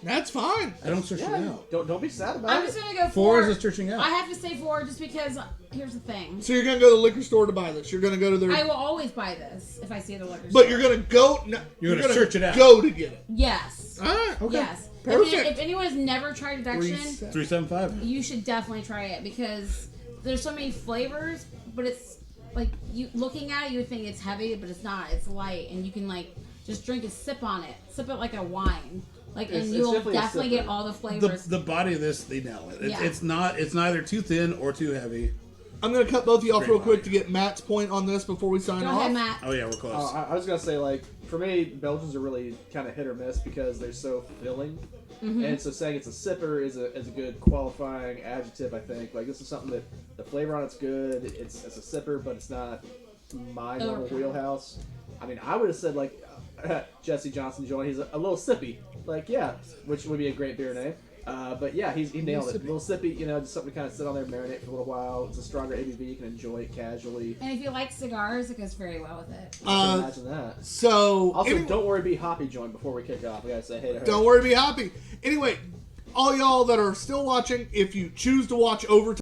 Speaker 3: That's fine.
Speaker 2: I don't search it out.
Speaker 5: Don't be sad about
Speaker 1: I'm
Speaker 5: it.
Speaker 1: just gonna go 4.
Speaker 2: 4 is a searching out.
Speaker 1: I have to say 4 just because. Here's the thing.
Speaker 3: So you're gonna go to the liquor store to buy this. You're gonna go to their,
Speaker 1: I will always buy this if I see it at the liquor
Speaker 3: but
Speaker 1: store.
Speaker 3: you're gonna go. No,
Speaker 2: You're gonna search it out.
Speaker 3: Go to get it.
Speaker 1: Yes.
Speaker 3: All right. Okay.
Speaker 1: Yes.
Speaker 3: Perfect.
Speaker 1: If anyone has never tried Deduction,
Speaker 2: 3.75.
Speaker 1: you should definitely try it because there's so many flavors, but it's like you looking at it, you would think it's heavy, but it's not. It's light, and you can like just drink a sip on it, sip it like a wine, like,
Speaker 5: It's-
Speaker 1: and
Speaker 5: it's
Speaker 1: you'll
Speaker 5: definitely a
Speaker 1: definitely
Speaker 5: sipper.
Speaker 1: get all the flavors.
Speaker 2: The body of this, they nail it.
Speaker 1: Yeah.
Speaker 2: It's neither too thin or too heavy.
Speaker 3: I'm gonna cut both of you off
Speaker 2: Great
Speaker 3: real quick
Speaker 2: body.
Speaker 3: to get Matt's point on this before we sign
Speaker 1: Go
Speaker 3: off.
Speaker 1: ahead, Matt.
Speaker 2: Oh yeah, we're close.
Speaker 5: I was gonna say, like, for me, Belgians are really kind of hit or miss because they're so filling, and so saying it's a sipper is a good qualifying adjective. I think like this is something that the flavor on it's good. It's a sipper, but it's not my normal
Speaker 1: Overpowering.
Speaker 5: wheelhouse. I mean, I would have said like Jesse Johnson Joined. He's a little sippy, like yeah, which would be a great beer name. But yeah, he nailed it. A little sippy, just something to kind of sit on there, marinate for a little while. It's a stronger ABV. You can enjoy it casually.
Speaker 1: And if you like cigars, it goes very well with it.
Speaker 5: I can imagine that.
Speaker 3: So
Speaker 5: Also, don't worry, be hoppy joint before we kick off. We gotta say hey to her.
Speaker 3: Don't worry, be happy. Anyway, all y'all that are still watching, if you choose to watch overtime.